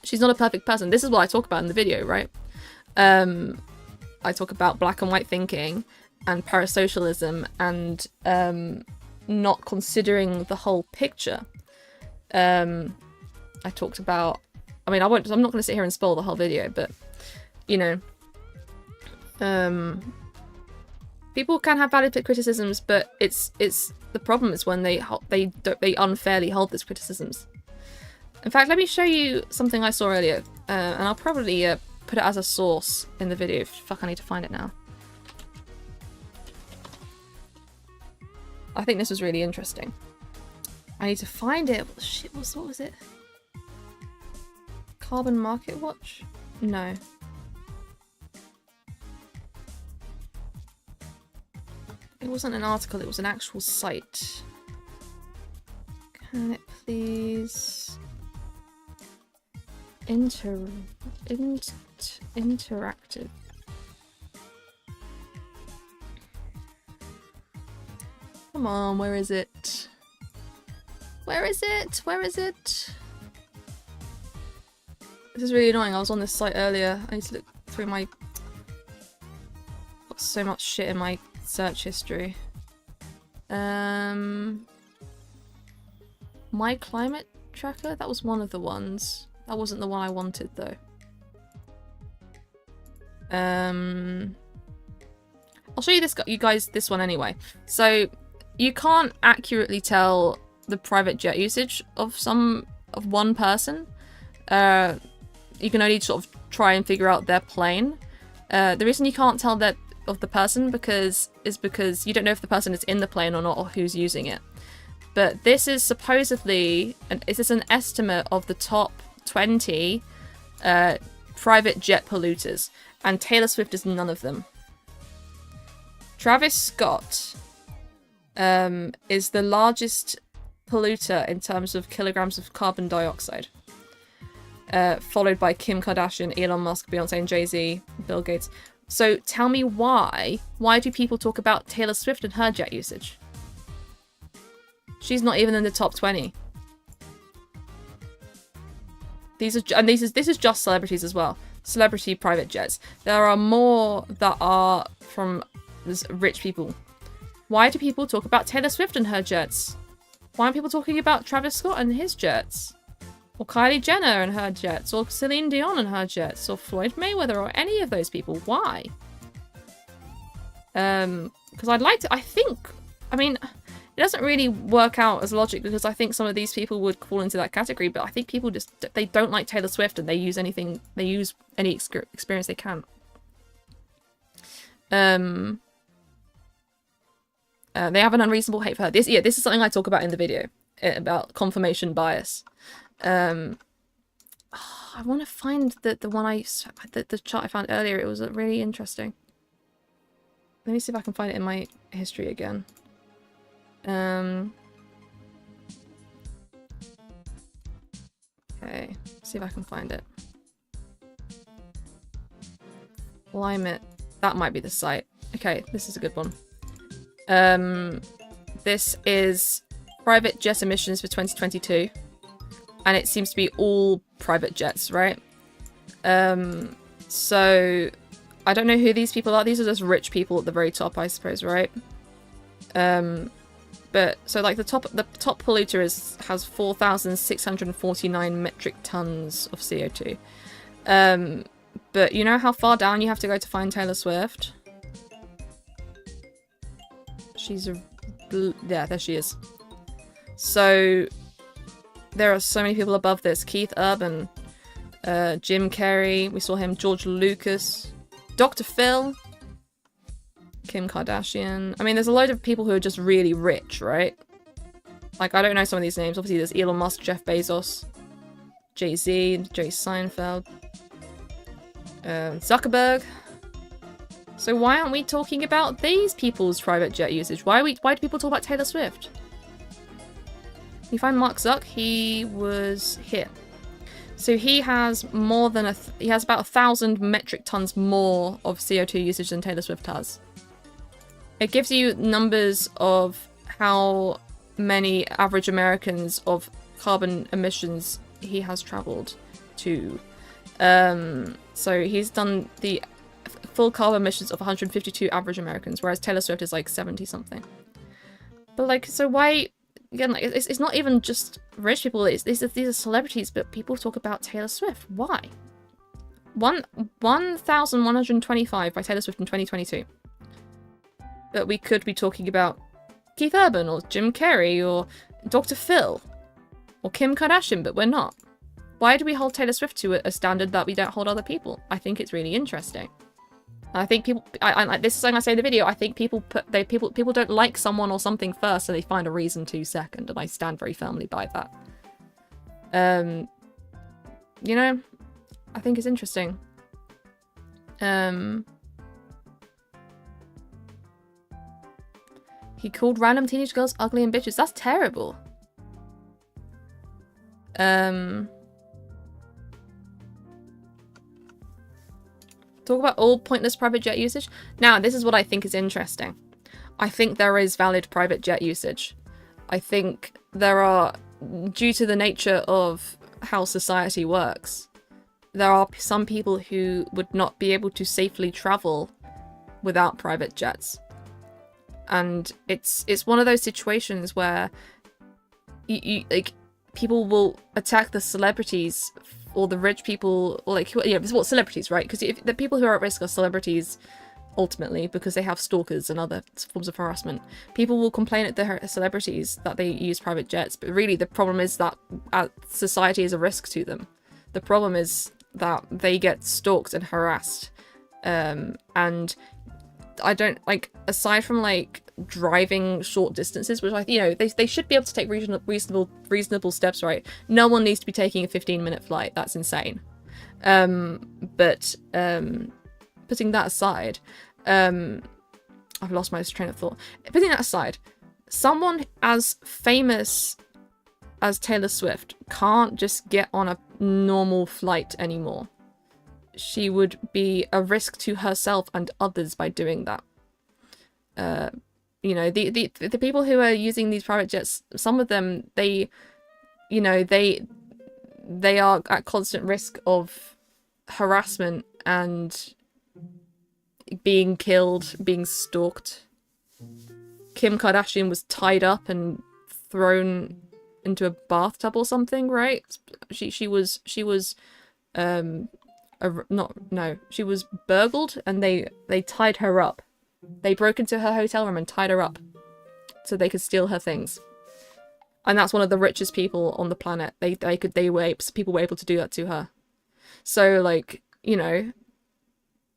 She's not a perfect person. This is what I talk about in the video, right? I talk about black and white thinking and parasocialism and not considering the whole picture. I talked about, I mean, I'm not going to sit here and spoil the whole video, but, you know, people can have valid criticisms, but it's the problem is when they unfairly hold these criticisms. In fact, let me show you something I saw earlier, and I'll probably put it as a source in the video. Fuck, I need to find it now. I think this was really interesting. I need to find it. Shit, what was it? Carbon Market Watch? No. It wasn't an article, it was an actual site. Can it please... interactive. Come on, where is it? Where is it? Where is it? This is really annoying. I was on this site earlier. I need to look through my... Got so much shit in my search history. My climate tracker? That was one of the ones. That wasn't the one I wanted though. I'll show you you guys this one anyway. So you can't accurately tell the private jet usage of one person. You can only sort of try and figure out their plane. The reason you can't tell that of the person is because you don't know if the person is in the plane or not, or who's using it. But this is supposedly an estimate of the top 20 private jet polluters, and Taylor Swift is none of them. Travis Scott is the largest polluter in terms of kilograms of carbon dioxide, followed by Kim Kardashian, Elon Musk, Beyonce and Jay-Z, Bill Gates. So tell me why do people talk about Taylor Swift and her jet usage? She's not even in the top 20. This is just celebrities as well. Celebrity private jets. There are more that are from rich people. Why do people talk about Taylor Swift and her jets? Why aren't people talking about Travis Scott and his jets? Or Kylie Jenner and her jets? Or Celine Dion and her jets? Or Floyd Mayweather? Or any of those people? Why? Because I'd like to... I mean, it doesn't really work out as logic because I think some of these people would fall into that category, but I think people just... They don't like Taylor Swift and they use any experience they can. They have an unreasonable hate for her. This is something I talk about in the video about confirmation bias. I want to find the chart I found earlier. It was really interesting. Let me see if I can find it in my history again. Okay, see if I can find it. Climate. That might be the site. Okay, this is a good one. This is private jet emissions for 2022. And it seems to be all private jets, right? So I don't know who these people are. These are just rich people at the very top, I suppose, right? But so like the top polluter has 4,649 metric tons of CO2. But you know how far down you have to go to find Taylor Swift? Yeah, there she is. So there are so many people above this. Keith Urban, Jim Carrey, we saw him, George Lucas, Dr. Phil, Kim Kardashian. I mean, there's a load of people who are just really rich, right? Like, I don't know some of these names. Obviously, there's Elon Musk, Jeff Bezos, Jay-Z, Jerry Seinfeld, Zuckerberg. So why aren't we talking about these people's private jet usage? Why do people talk about Taylor Swift? You find Mark Zuck? He was here. So he has more than he has about 1,000 metric tons more of CO2 usage than Taylor Swift has. It gives you numbers of how many average Americans of carbon emissions he has traveled to. So he's done the full carbon emissions of 152 average Americans, whereas Taylor Swift is like 70 something. But like, so why? Again, like, it's not even just rich people. These are celebrities, but people talk about Taylor Swift. Why? 1,125 by Taylor Swift in 2022. But we could be talking about Keith Urban or Jim Carrey or Dr. Phil or Kim Kardashian, but we're not. Why do we hold Taylor Swift to a standard that we don't hold other people? I think it's really interesting. I think people, this is something I say in the video, I think people don't like someone or something first, so they find a reason to second, and I stand very firmly by that. You know, I think it's interesting. He called random teenage girls ugly and bitches. That's terrible. Talk about all pointless private jet usage. Now, this is what I think is interesting. I think there is valid private jet usage. I think there are, due to the nature of how society works, there are some people who would not be able to safely travel without private jets. And it's one of those situations where you like, people will attack the celebrities or the rich people, or like, yeah, it's what celebrities, right? Because the people who are at risk are celebrities, ultimately, because they have stalkers and other forms of harassment. People will complain at the celebrities that they use private jets, but really the problem is that society is a risk to them. The problem is that they get stalked and harassed, and I don't, like, aside from like driving short distances, which they should be able to take reasonable steps, right? No one needs to be taking a 15-minute flight. That's insane. But putting that aside, I've lost my train of thought. Putting that aside, someone as famous as Taylor Swift can't just get on a normal flight anymore. She would be a risk to herself and others by doing that. The people who are using these private jets, some of them, they are at constant risk of harassment and being killed, being stalked. Kim Kardashian was tied up and thrown into a bathtub or something, right? She was burgled, and they tied her up. They broke into her hotel room and tied her up so they could steal her things. And that's one of the richest people on the planet. People were able to do that to her. So, like,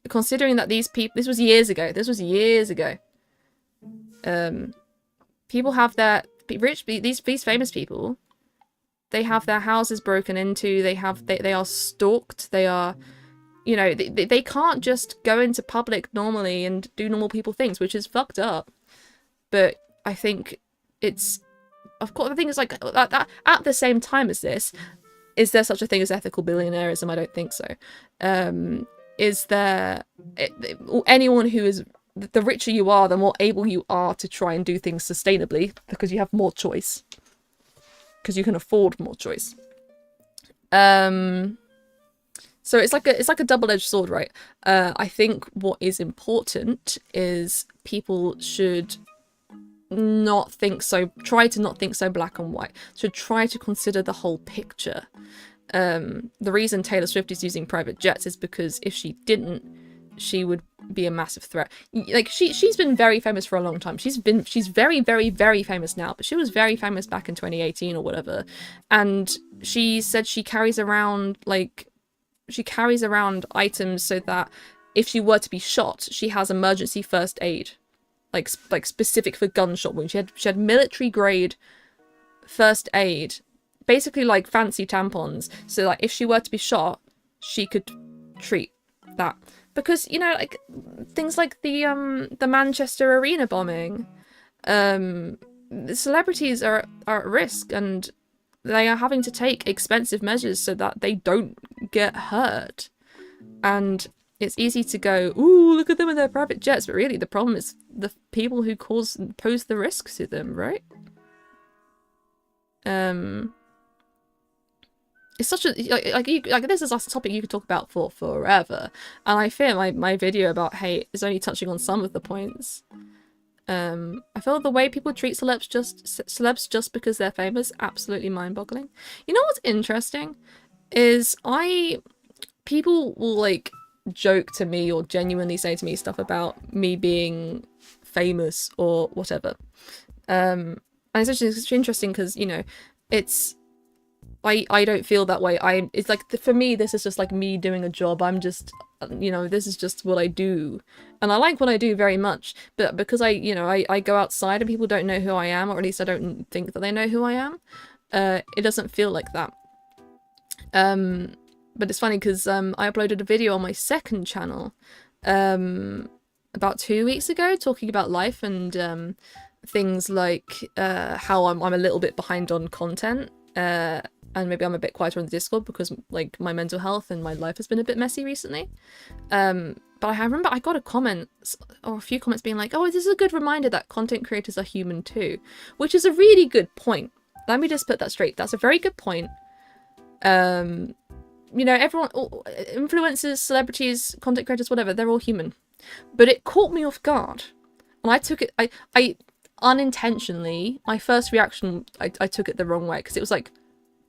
considering that these people, this was years ago. People have these famous people, they have their houses broken into, they are stalked, they are, they can't just go into public normally and do normal people things, which is fucked up. But I think it's, of course, the thing is, like, at the same time as this, is there such a thing as ethical billionairism? I don't think so. Is there anyone who is, the richer you are, the more able you are to try and do things sustainably, because you have more choice, because you can afford more choice. So it's like a double-edged sword, right? I think what is important is people should try to not think so black and white. Should try to consider the whole picture. The reason Taylor Swift is using private jets is because if she didn't, she would be a massive threat. Like, she's been very famous for a long time. She's very, very, very famous now, but she was very famous back in 2018 or whatever. And she said she carries around items so that if she were to be shot, she has emergency first aid, like specific for gunshot wounds. She had military grade first aid, basically like fancy tampons, so like if she were to be shot, she could treat that. Because, like, things like the Manchester Arena bombing, the celebrities are at risk, and they are having to take expensive measures so that they don't get hurt. And it's easy to go, ooh, look at them in their private jets, but really the problem is the people who pose the risk to them, right? It's such a like this is a topic you could talk about for forever, and I fear my video about hate is only touching on some of the points. I feel the way people treat celebs just because they're famous, absolutely mind-boggling. You know what's interesting is people will like joke to me or genuinely say to me stuff about me being famous or whatever. And it's actually interesting because, you know, it's I don't feel that way. It's like, for me, this is just like me doing a job. I'm just, you know, this is just what I do. And I like what I do very much. But because I go outside and people don't know who I am, or at least I don't think that they know who I am, it doesn't feel like that. But it's funny because I uploaded a video on my second channel about 2 weeks ago talking about life and things like how I'm a little bit behind on content. And maybe I'm a bit quieter on the Discord because like my mental health and my life has been a bit messy recently. But I remember I got a comment or a few comments being like, oh, this is a good reminder that content creators are human too, which is a really good point. Let me just put that straight. That's a very good point. You know, everyone, influencers, celebrities, content creators, whatever, they're all human. But it caught me off guard. And I took it, I unintentionally, my first reaction, I took it the wrong way because it was like,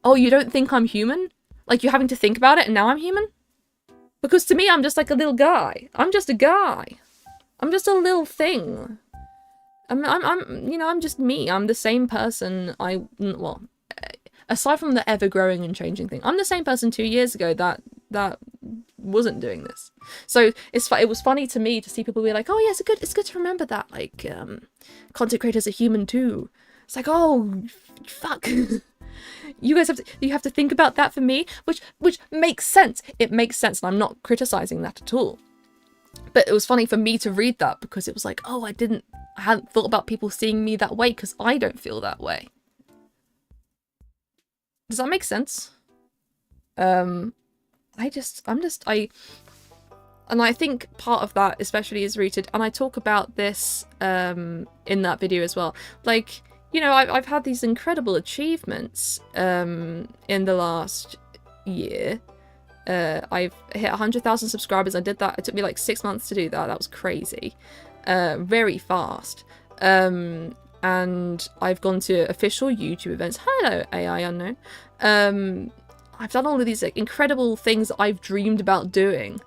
oh, you don't think I'm human? Like, you're having to think about it and now I'm human? Because to me, I'm just like a little guy. I'm just a guy. I'm just a little thing. I'm just me. I'm the same person well, aside from the ever-growing and changing thing, I'm the same person 2 years ago that wasn't doing this. So it was funny to me to see people be like, oh yeah, it's good to remember that, like, content creators are human too. It's like, oh, fuck. You guys have to think about that for me, which makes sense. It makes sense, and I'm not criticizing that at all. But it was funny for me to read that because it was like, oh, I hadn't thought about people seeing me that way because I don't feel that way. Does that make sense? And I think part of that especially is rooted, and I talk about this in that video as well. Like, you know, I've had these incredible achievements in the last year. I've hit 100,000 subscribers. I did that. It took me like 6 months to do that. That was crazy. Very fast. And I've gone to official YouTube events. Hello, AI Unknown. I've done all of these like, incredible things that I've dreamed about doing.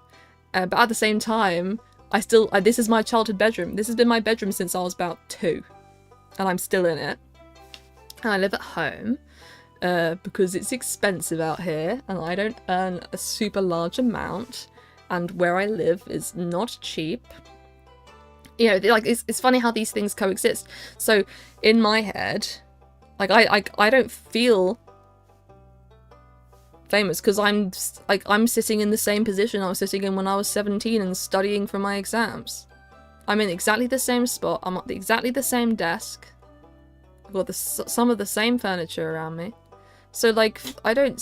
But at the same time, this is my childhood bedroom. This has been my bedroom since I was about 2. And I'm still in it. And I live at home because it's expensive out here and I don't earn a super large amount. And where I live is not cheap. You know, like it's funny how these things coexist. So in my head, like I don't feel famous because I'm sitting in the same position I was sitting in when I was 17 and studying for my exams. I'm in exactly the same spot. I'm at exactly the same desk. I've got some of the same furniture around me. So, like, I don't,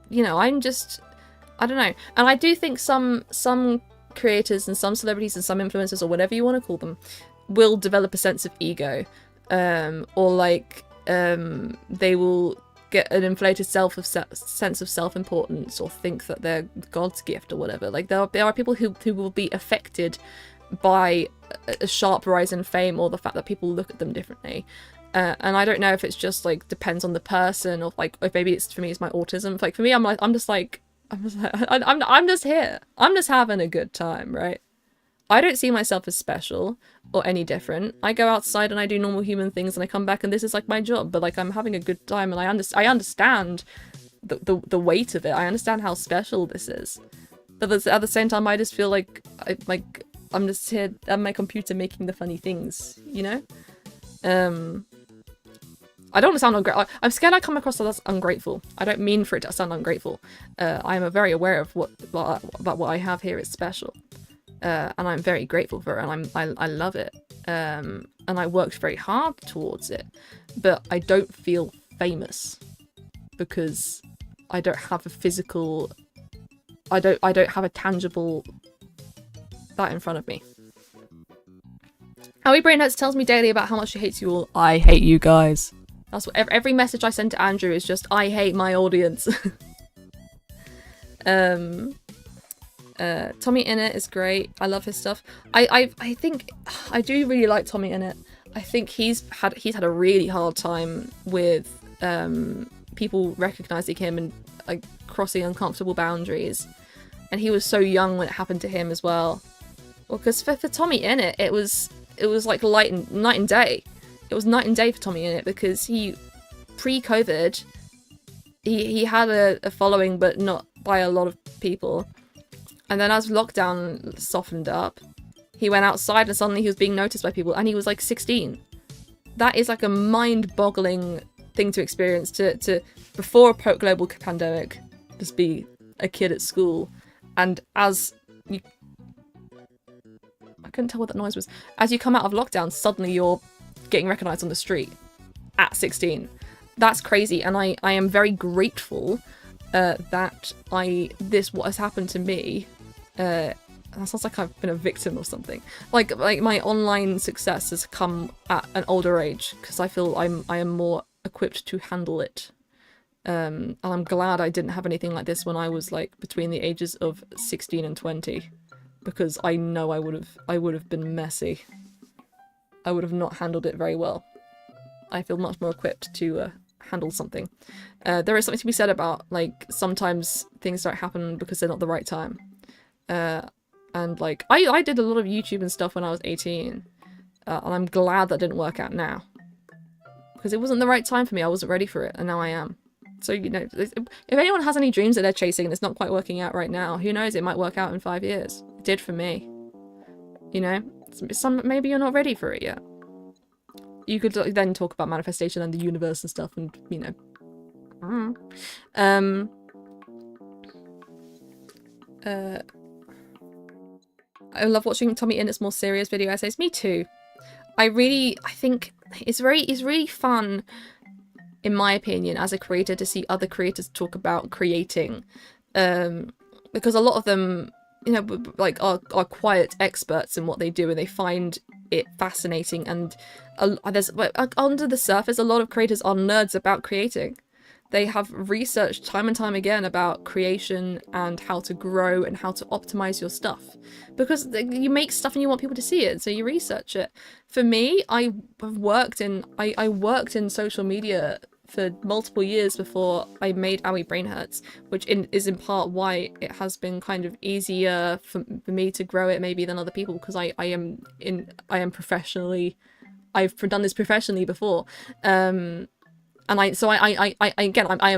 you know, I don't know. And I do think some creators and some celebrities and some influencers or whatever you want to call them will develop a sense of ego. Or, like, they will get an inflated sense of self-importance or think that they're God's gift or whatever. Like, there are people who will be affected by a sharp rise in fame or the fact that people look at them differently, and I don't know if it's just like depends on the person or like if maybe it's for me it's my autism. Like for me, I'm just here. I'm just having a good time, right? I don't see myself as special or any different. I go outside and I do normal human things and I come back and this is like my job, but like I'm having a good time and I understand the weight of it. I understand how special this is, but at the same time I just feel like I'm just here at my computer making the funny things, you know? I don't want to sound ungrateful. I'm scared I come across as ungrateful. I don't mean for it to sound ungrateful. I am very aware of about what I have here is special. and I'm very grateful for it, and I love it, and I worked very hard towards it, but I don't feel famous because I don't have a physical, I don't have a tangible that in front of me. Howie Brainheads tells me daily about how much she hates you all. I hate you guys. That's what every message I send to Andrew is just, I hate my audience. Tommy Innit is great. I love his stuff. I think I do really like Tommy Innit. I think he's had a really hard time with people recognizing him and like crossing uncomfortable boundaries. And he was so young when it happened to him as well. Well, because for Tommy Innit, it was like night and day. It was night and day for Tommy Innit because he, pre-COVID, he had a following, but not by a lot of people. And then as lockdown softened up, he went outside and suddenly he was being noticed by people, and he was like 16. That is like a mind-boggling thing to experience, to before a global pandemic, just be a kid at school. And as you... I couldn't tell what that noise was. As you come out of lockdown, suddenly you're getting recognised on the street at 16. That's crazy, and I am very grateful that what has happened to me. That sounds like I've been a victim or something. Like my online success has come at an older age because I feel I am more equipped to handle it. And I'm glad I didn't have anything like this when I was like between the ages of 16 and 20, because I know I would have been messy. I would have not handled it very well. I feel much more equipped to handle something. There is something to be said about like sometimes things don't happen because they're not the right time. And like I did a lot of YouTube and stuff when I was 18, and I'm glad that didn't work out now, because it wasn't the right time for me. I wasn't ready for it, and now I am. So, you know, if anyone has any dreams that they're chasing and it's not quite working out right now, who knows, it might work out in 5 years. It did for me. You know, maybe you're not ready for it yet. You could then talk about manifestation and the universe and stuff, and, you know. I love watching Tommy Innit's more serious video essays. Me too. I think it's really fun, in my opinion, as a creator, to see other creators talk about creating, because a lot of them, you know, like are quiet experts in what they do, and they find it fascinating. And there's under the surface, a lot of creators are nerds about creating. They have researched time and time again about creation and how to grow and how to optimize your stuff, because you make stuff and you want people to see it, so you research it. For me, I worked in social media for multiple years before I made Owie Brain Hurts, which is in part why it has been kind of easier for me to grow it maybe than other people, because I am professionally, I've done this professionally before, and I am a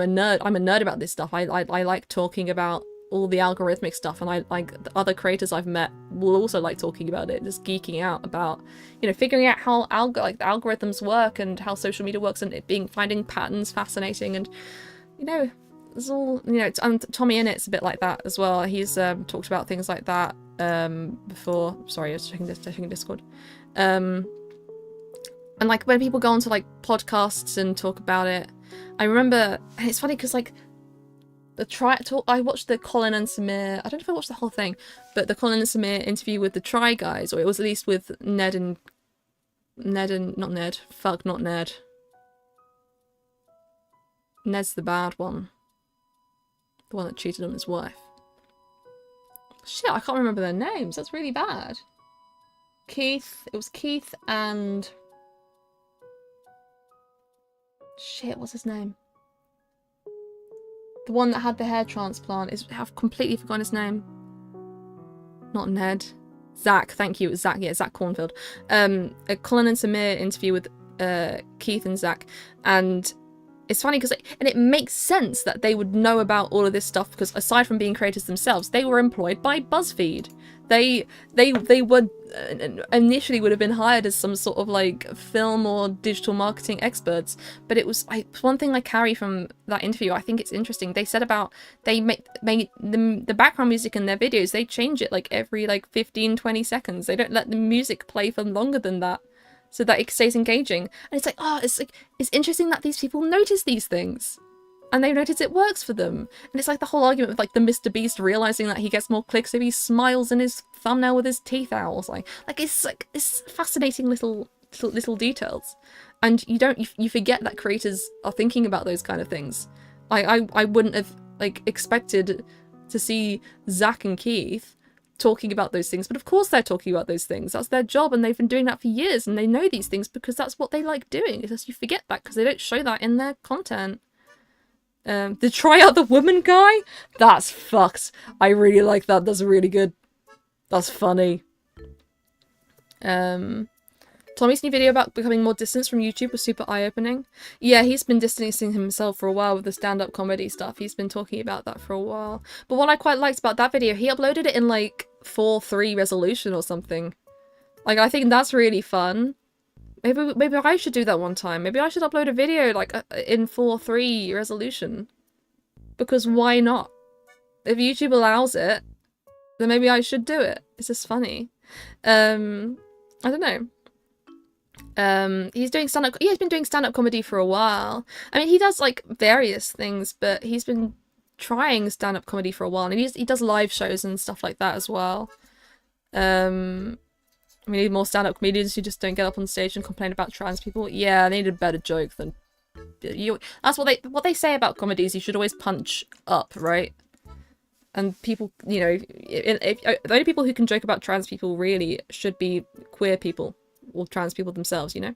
nerd. I'm a nerd about this stuff. I like talking about all the algorithmic stuff, and I like the other creators I've met will also like talking about it, just geeking out about, you know, figuring out how the algorithms work and how social media works, and finding patterns fascinating. And, you know, it's all, you know, and Tommy Innit's a bit like that as well. He's talked about things like that before. Sorry, I was checking Discord. And like when people go onto like podcasts and talk about it, I remember, and it's funny because like I watched the Colin and Samir, I don't know if I watched the whole thing, but the Colin and Samir interview with the Try Guys, or it was at least with Ned and not Ned. Ned's the bad one. The one that cheated on his wife. Shit, I can't remember their names. That's really bad. It was Keith and... Shit, what's his name? The one that had the hair transplant. I've completely forgotten his name. Not Ned. Zach, thank you. It was Zach. Yeah, Zach Cornfield. A Colin and Samir interview with Keith and Zach. And it's funny because, and it makes sense that they would know about all of this stuff because aside from being creators themselves, they were employed by BuzzFeed. They would initially would have been hired as some sort of like film or digital marketing experts, but it was one thing I carry from that interview. I think it's interesting. They said about they make the background music in their videos. They change it like every like 15-20 seconds. They don't let the music play for longer than that, so that it stays engaging. And it's like, oh, it's interesting that these people notice these things. And they notice it works for them. And it's like the whole argument with like the Mr. Beast realizing that he gets more clicks if he smiles in his thumbnail with his teeth out. Like it's fascinating little details. And you forget that creators are thinking about those kind of things. I wouldn't have like expected to see Zach and Keith talking about those things, but of course they're talking about those things. That's their job, and they've been doing that for years, and they know these things because that's what they like doing. It's just you forget that because they don't show that in their content. The try out the woman guy? That's fucked. I really like that. That's really good. That's funny. Tommy's new video about becoming more distant from YouTube was super eye-opening. Yeah, he's been distancing himself for a while with the stand-up comedy stuff. He's been talking about that for a while. But what I quite liked about that video, he uploaded it in like 4:3 resolution or something. Like, I think that's really fun. Maybe I should do that one time. Maybe I should upload a video like in 4:3 resolution. Because why not? If YouTube allows it, then maybe I should do it. It's just funny. I don't know. He's doing stand-up. Yeah, he's been doing stand-up comedy for a while. I mean, he does like various things, but he's been trying stand-up comedy for a while, and he does live shows and stuff like that as well. We need more stand-up comedians who just don't get up on stage and complain about trans people. Yeah, they need a better joke than you. That's what they say about comedies. You should always punch up, right? And people, you know, the only people who can joke about trans people really should be queer people or trans people themselves, you know.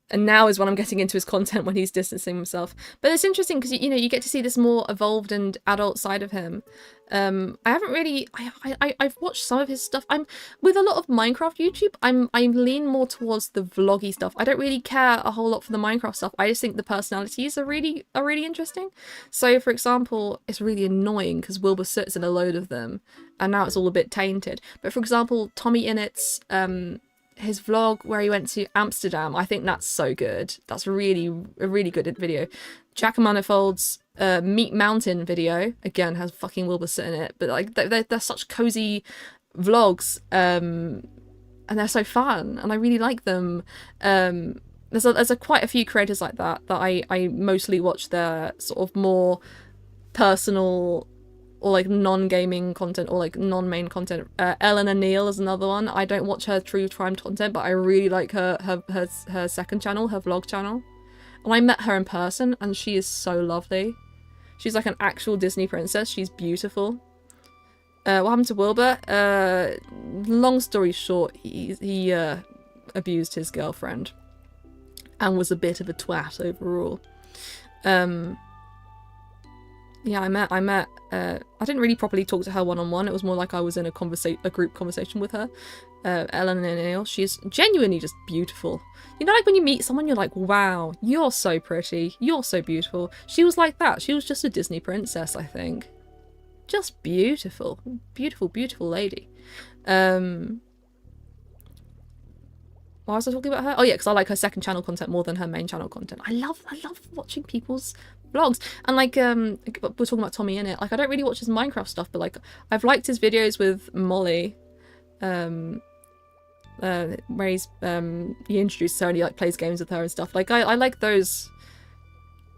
And now is when I'm getting into his content when he's distancing himself. But it's interesting because, you know, you get to see this more evolved and adult side of him. I haven't really... I've watched some of his stuff. I'm with a lot of Minecraft YouTube, I lean more towards the vloggy stuff. I don't really care a whole lot for the Minecraft stuff. I just think the personalities are really interesting. So, for example, it's really annoying because Wilbur Soot's in a load of them. And now it's all a bit tainted. But, for example, Tommy Innett's... his vlog where he went to Amsterdam, I think that's so good. That's a really good video. Jack Manifold's Meat Mountain video, again, has fucking Wilbur Soot in it, but like they're such cozy vlogs, and they're so fun, and I really like them. There's quite a few creators like that I mostly watch their sort of more personal or like non-gaming content or like non-main content. Eleanor Neal is another one. I don't watch her true crime content, but I really like her second channel, her vlog channel. And I met her in person and she is so lovely. She's like an actual Disney princess. She's beautiful. What happened to Wilbur? Long story short, he abused his girlfriend and was a bit of a twat overall. Yeah, I met. I didn't really properly talk to her one-on-one. It was more like I was in a group conversation with her. Eleanor Neal. She's genuinely just beautiful. You know, like when you meet someone, you're like, wow, you're so pretty. You're so beautiful. She was like that. She was just a Disney princess, I think. Just beautiful. Beautiful, beautiful lady. Why was I talking about her? Oh yeah, because I like her second channel content more than her main channel content. I love watching people's vlogs. And like we're talking about Tommy Innit. Like I don't really watch his Minecraft stuff, but like I've liked his videos with Molly, where he introduces her and he like plays games with her and stuff. Like I like those.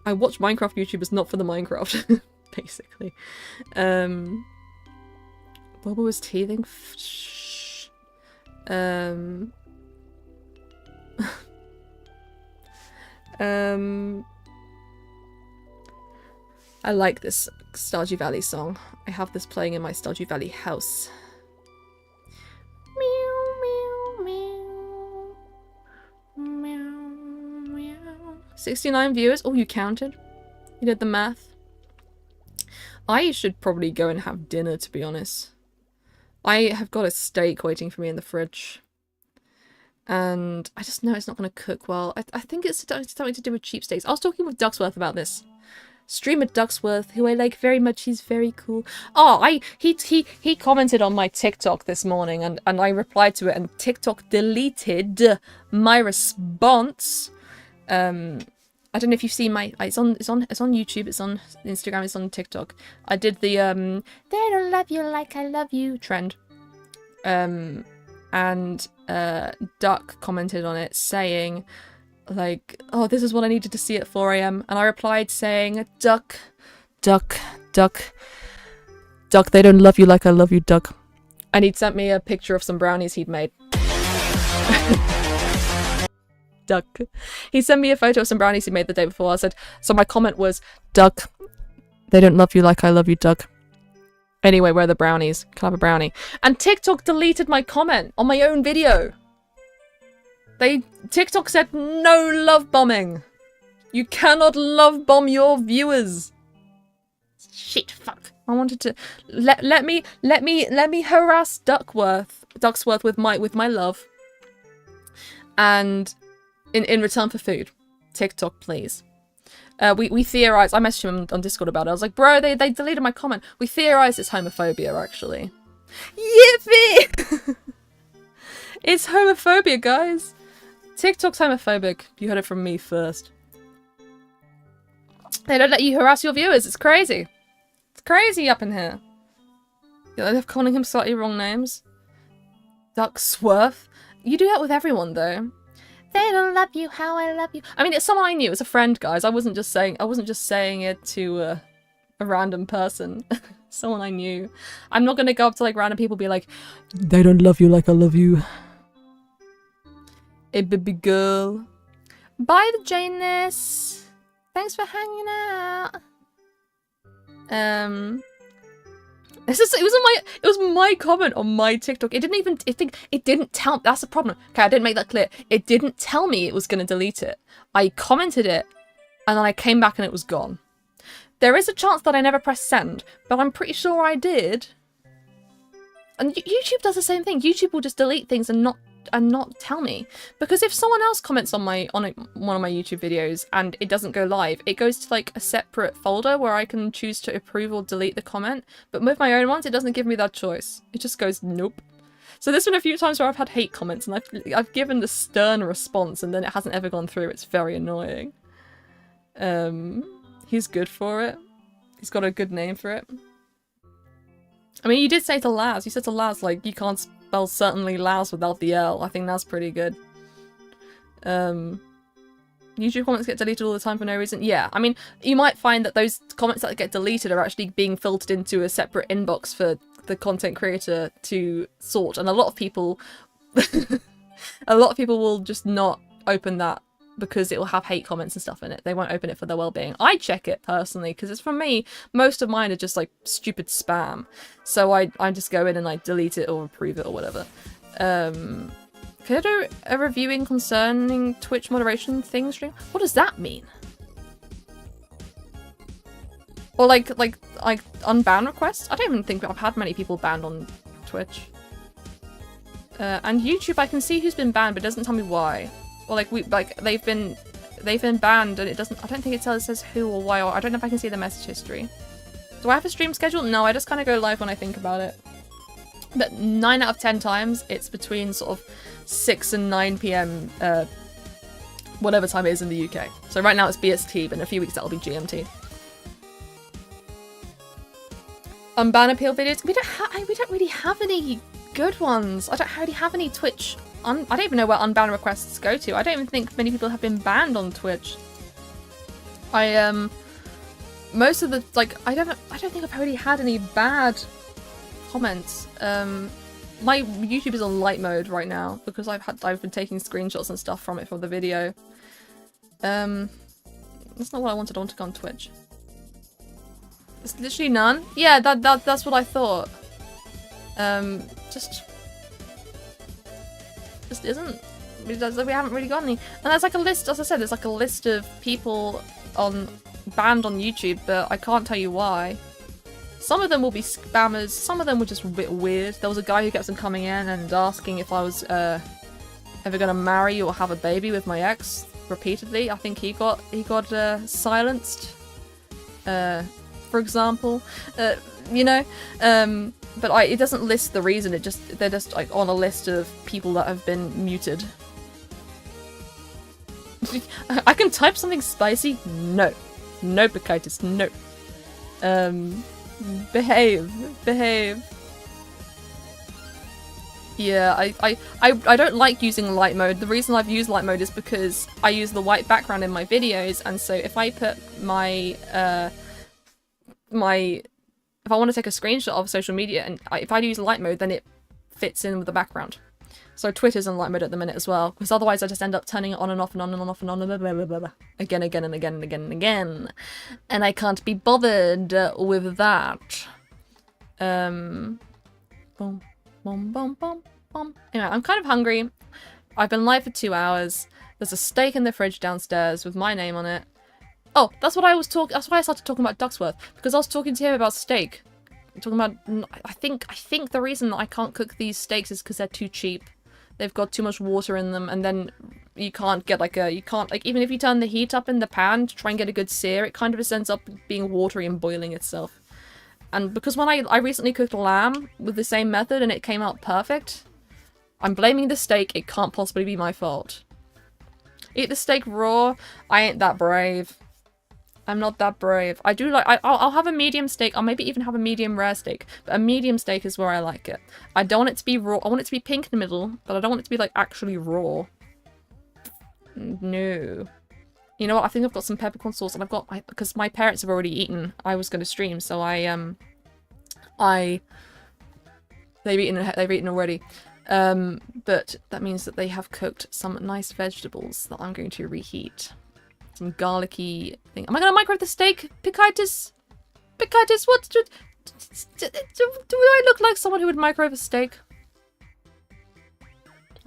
I watch Minecraft YouTubers not for the Minecraft, basically. Boba was teething. I like this Stardew Valley song. I have this playing in my Stardew Valley house. Meow, meow, meow, meow. 69 viewers. Oh, you counted? You did the math? I should probably go and have dinner, to be honest. I have got a steak waiting for me in the fridge. And I just know it's not going to cook well. I think it's something to do with cheap steaks. I was talking with Ducksworth about this. Streamer Ducksworth, who I like very much. He's very cool. Oh, he commented on my TikTok this morning, and I replied to it, and TikTok deleted my response. I don't know if you've seen my. It's on YouTube. It's on Instagram. It's on TikTok. I did the "They don't love you like I love you" trend. And Duck commented on it saying, like, oh, this is what I needed to see at 4 AM. And I replied saying, Duck, they don't love you like I love you, Duck. And he'd sent me a picture of some brownies he'd made. Duck. He sent me a photo of some brownies he made the day before. I said, so my comment was, Duck, they don't love you like I love you, Duck. Anyway, where are the brownies? Can I have a brownie? And TikTok deleted my comment on my own video. TikTok said no love bombing. You cannot love bomb your viewers. Shit, fuck. I wanted to let me harass Ducksworth with my love. And in return for food. TikTok, please. We theorized. I messaged him on Discord about it. I was like, bro, they deleted my comment. We theorized it's homophobia, actually. Yippee! It's homophobia, guys. TikTok's homophobic. You heard it from me first. They don't let you harass your viewers. It's crazy. It's crazy up in here. They're calling him slightly wrong names. Ducksworth. You do that with everyone, though. They don't love you how I love you. I mean, it's someone I knew. It's a friend, guys. I wasn't just saying it to a random person. Someone I knew. I'm not gonna go up to like random people and be like, they don't love you like I love you. Hey, baby girl. Bye, the Janus. Thanks for hanging out. It was my comment on my TikTok. It didn't tell. That's the problem. Okay, I didn't make that clear. It didn't tell me it was gonna delete it. I commented it, and then I came back and it was gone. There is a chance that I never pressed send, but I'm pretty sure I did. And YouTube does the same thing. YouTube will just delete things and not tell me, because if someone else comments on one of my YouTube videos and it doesn't go live, it goes to like a separate folder where I can choose to approve or delete the comment. But with my own ones, it doesn't give me that choice. It just goes nope. So there's been a few times where I've had hate comments and I've given the stern response and then it hasn't ever gone through. It's very annoying. He's good for it. He's got a good name for it. I mean, you did say to Laz. You said to Laz, like, you can't spell certainly Laz without the L. I think that's pretty good. YouTube comments get deleted all the time for no reason. Yeah, I mean, you might find that those comments that get deleted are actually being filtered into a separate inbox for the content creator to sort. And a lot of people will just not open that because it will have hate comments and stuff in it. They won't open it for their well-being. I check it personally because it's from me. Most of mine are just like stupid spam. So I just go in and I delete it or approve it or whatever. Can I do a reviewing concerning Twitch moderation thing stream? What does that mean? Or like unban requests? I don't even think I've had many people banned on Twitch. And YouTube, I can see who's been banned, but it doesn't tell me why. Or they've been banned and it doesn't. I don't think it says who or why. Or I don't know if I can see the message history. Do I have a stream schedule? No, I just kind of go live when I think about it. But 9 out of 10 times, it's between sort of 6 and 9 p.m. Whatever time it is in the UK. So right now it's BST, but in a few weeks that'll be GMT. Unban appeal videos. We don't really have any good ones. I don't really have any Twitch. I don't even know where unban requests go to. I don't even think many people have been banned on Twitch. Most of the I don't think I've really had any bad comments. My YouTube is on light mode right now because I've been taking screenshots and stuff from the video. That's not what I wanted on Twitch. It's literally none. Yeah, that's what I thought. Just isn't. We haven't really got any. And there's like a list, as I said, there's like a list of people banned on YouTube, but I can't tell you why. Some of them will be spammers, some of them were just a bit weird. There was a guy who kept on coming in and asking if I was ever gonna marry or have a baby with my ex repeatedly. I think he got silenced, for example. You know, but it doesn't list the reason. They're just like on a list of people that have been muted. I can type something spicy. No, Picaitis, no. Behave. Yeah, I don't like using light mode. The reason I've used light mode is because I use the white background in my videos, and so if I put my if I want to take a screenshot of social media and if I use light mode, then it fits in with the background. So Twitter's in light mode at the minute as well, because otherwise I just end up turning it on and off and on and off and on and blah, blah, blah, blah, again and again, and I can't be bothered with that. Boom, boom, boom, boom, boom. Anyway, I'm kind of hungry. I've been live for 2 hours. There's a steak in the fridge downstairs with my name on it. Oh, that's why I started talking about Ducksworth, because I was talking to him about steak. I'm talking about, I think the reason that I can't cook these steaks is because they're too cheap. They've got too much water in them, and then you can't get even if you turn the heat up in the pan to try and get a good sear, it kind of just ends up being watery and boiling itself. And because when I recently cooked lamb with the same method and it came out perfect, I'm blaming the steak. It can't possibly be my fault. Eat the steak raw. I ain't that brave. I'm not that brave. I do like, I'll have a medium steak. I'll maybe even have a medium rare steak. But a medium steak is where I like it. I don't want it to be raw. I want it to be pink in the middle, but I don't want it to be like actually raw. No. You know what? I think I've got some peppercorn sauce, and I've got because my parents have already eaten. I was going to stream, so they've eaten already. But that means that they have cooked some nice vegetables that I'm going to reheat. Some garlicky thing. Am I going to microwave the steak? Picaitis, what? Do I look like someone who would microwave a steak?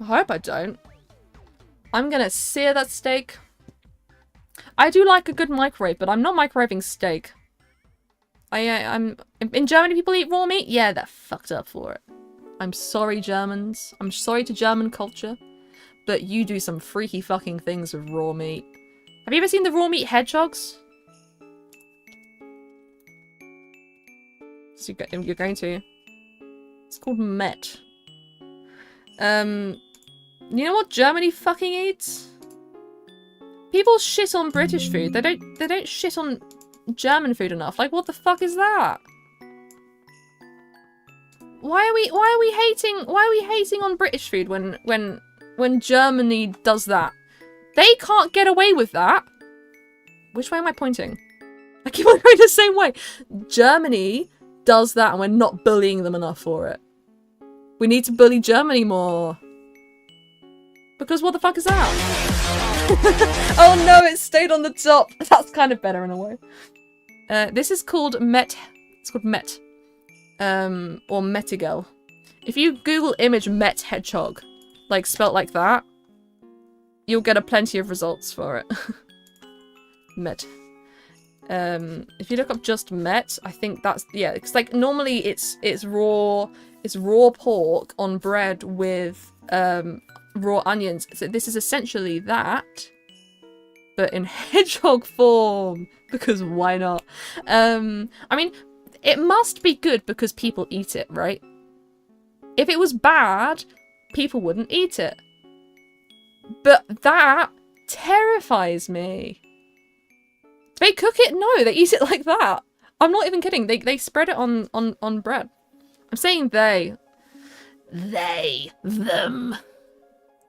I hope I don't. I'm going to sear that steak. I do like a good microwave, but I'm not microwaving steak. I'm in Germany, people eat raw meat? Yeah, they're fucked up for it. I'm sorry, Germans. I'm sorry to German culture, but you do some freaky fucking things with raw meat. Have you ever seen the raw meat hedgehogs? So you're going to. It's called Met. You know what Germany fucking eats? People shit on British food. They don't shit on German food enough. Like, what the fuck is that? Why are we hating on British food when Germany does that? They can't get away with that. Which way am I pointing? I keep on going the same way. Germany does that and we're not bullying them enough for it. We need to bully Germany more. Because what the fuck is that? Oh no, it stayed on the top. That's kind of better in a way. This is called Met. It's called Met. Or Metigel. If you Google image Met hedgehog, like spelt like that, you'll get a plenty of results for it. Met. If you look up just Met, I think that's, yeah, it's like normally it's raw pork on bread with raw onions. So this is essentially that, but in hedgehog form, because why not? I mean, it must be good because people eat it, right? If it was bad, people wouldn't eat it. But that terrifies me. Do they cook it? No, they eat it like that. I'm not even kidding. They spread it on bread. I'm saying they. They. Them.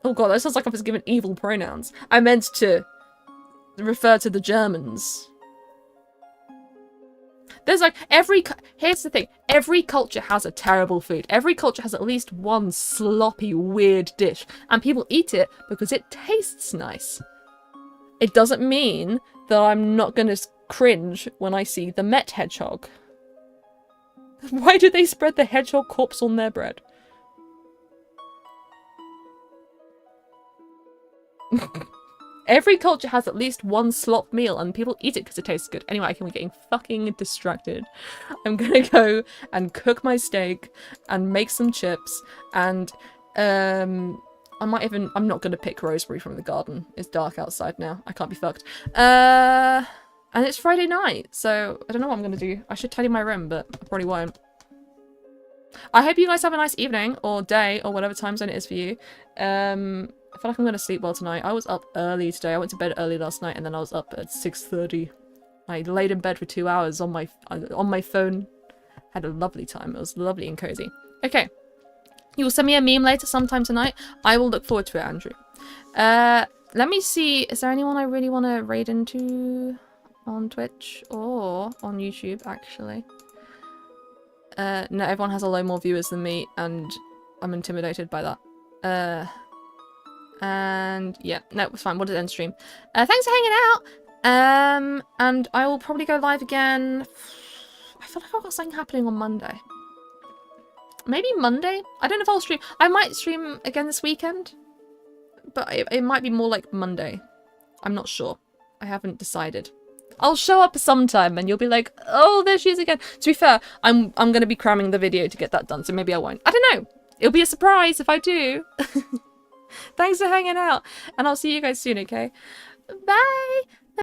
Oh god, that sounds like I was given evil pronouns. I meant to refer to the Germans. There's like here's the thing. Every culture has a terrible food. Every culture has at least one sloppy, weird dish. And people eat it because it tastes nice. It doesn't mean that I'm not going to cringe when I see the Met hedgehog. Why do they spread the hedgehog corpse on their bread? Every culture has at least one slop meal and people eat it because it tastes good. Anyway, I can be getting fucking distracted. I'm gonna go and cook my steak and make some chips and I'm I'm not gonna pick rosemary from the garden. It's dark outside now. I can't be fucked. And it's Friday night, so I don't know what I'm gonna do. I should tidy my room, but I probably won't. I hope you guys have a nice evening, or day, or whatever time zone it is for you. I feel like I'm gonna sleep well tonight. I was up early today. I went to bed early last night, and then I was up at 6:30. I laid in bed for 2 hours on my phone. Had a lovely time. It was lovely and cozy. Okay. You will send me a meme later sometime tonight. I will look forward to it, Andrew. Let me see. Is there anyone I really want to raid into on Twitch or on YouTube, actually? No, everyone has a lot more viewers than me, and I'm intimidated by that. And yeah, no, it's fine. What did end stream? Thanks for hanging out. And I will probably go live again. I feel like I've got something happening on Monday. Maybe Monday? I don't know if I'll stream. I might stream again this weekend. But it might be more like Monday. I'm not sure. I haven't decided. I'll show up sometime and you'll be like, oh, there she is again. To be fair, I'm going to be cramming the video to get that done. So maybe I won't. I don't know. It'll be a surprise if I do. Thanks for hanging out. And I'll see you guys soon, okay? Bye!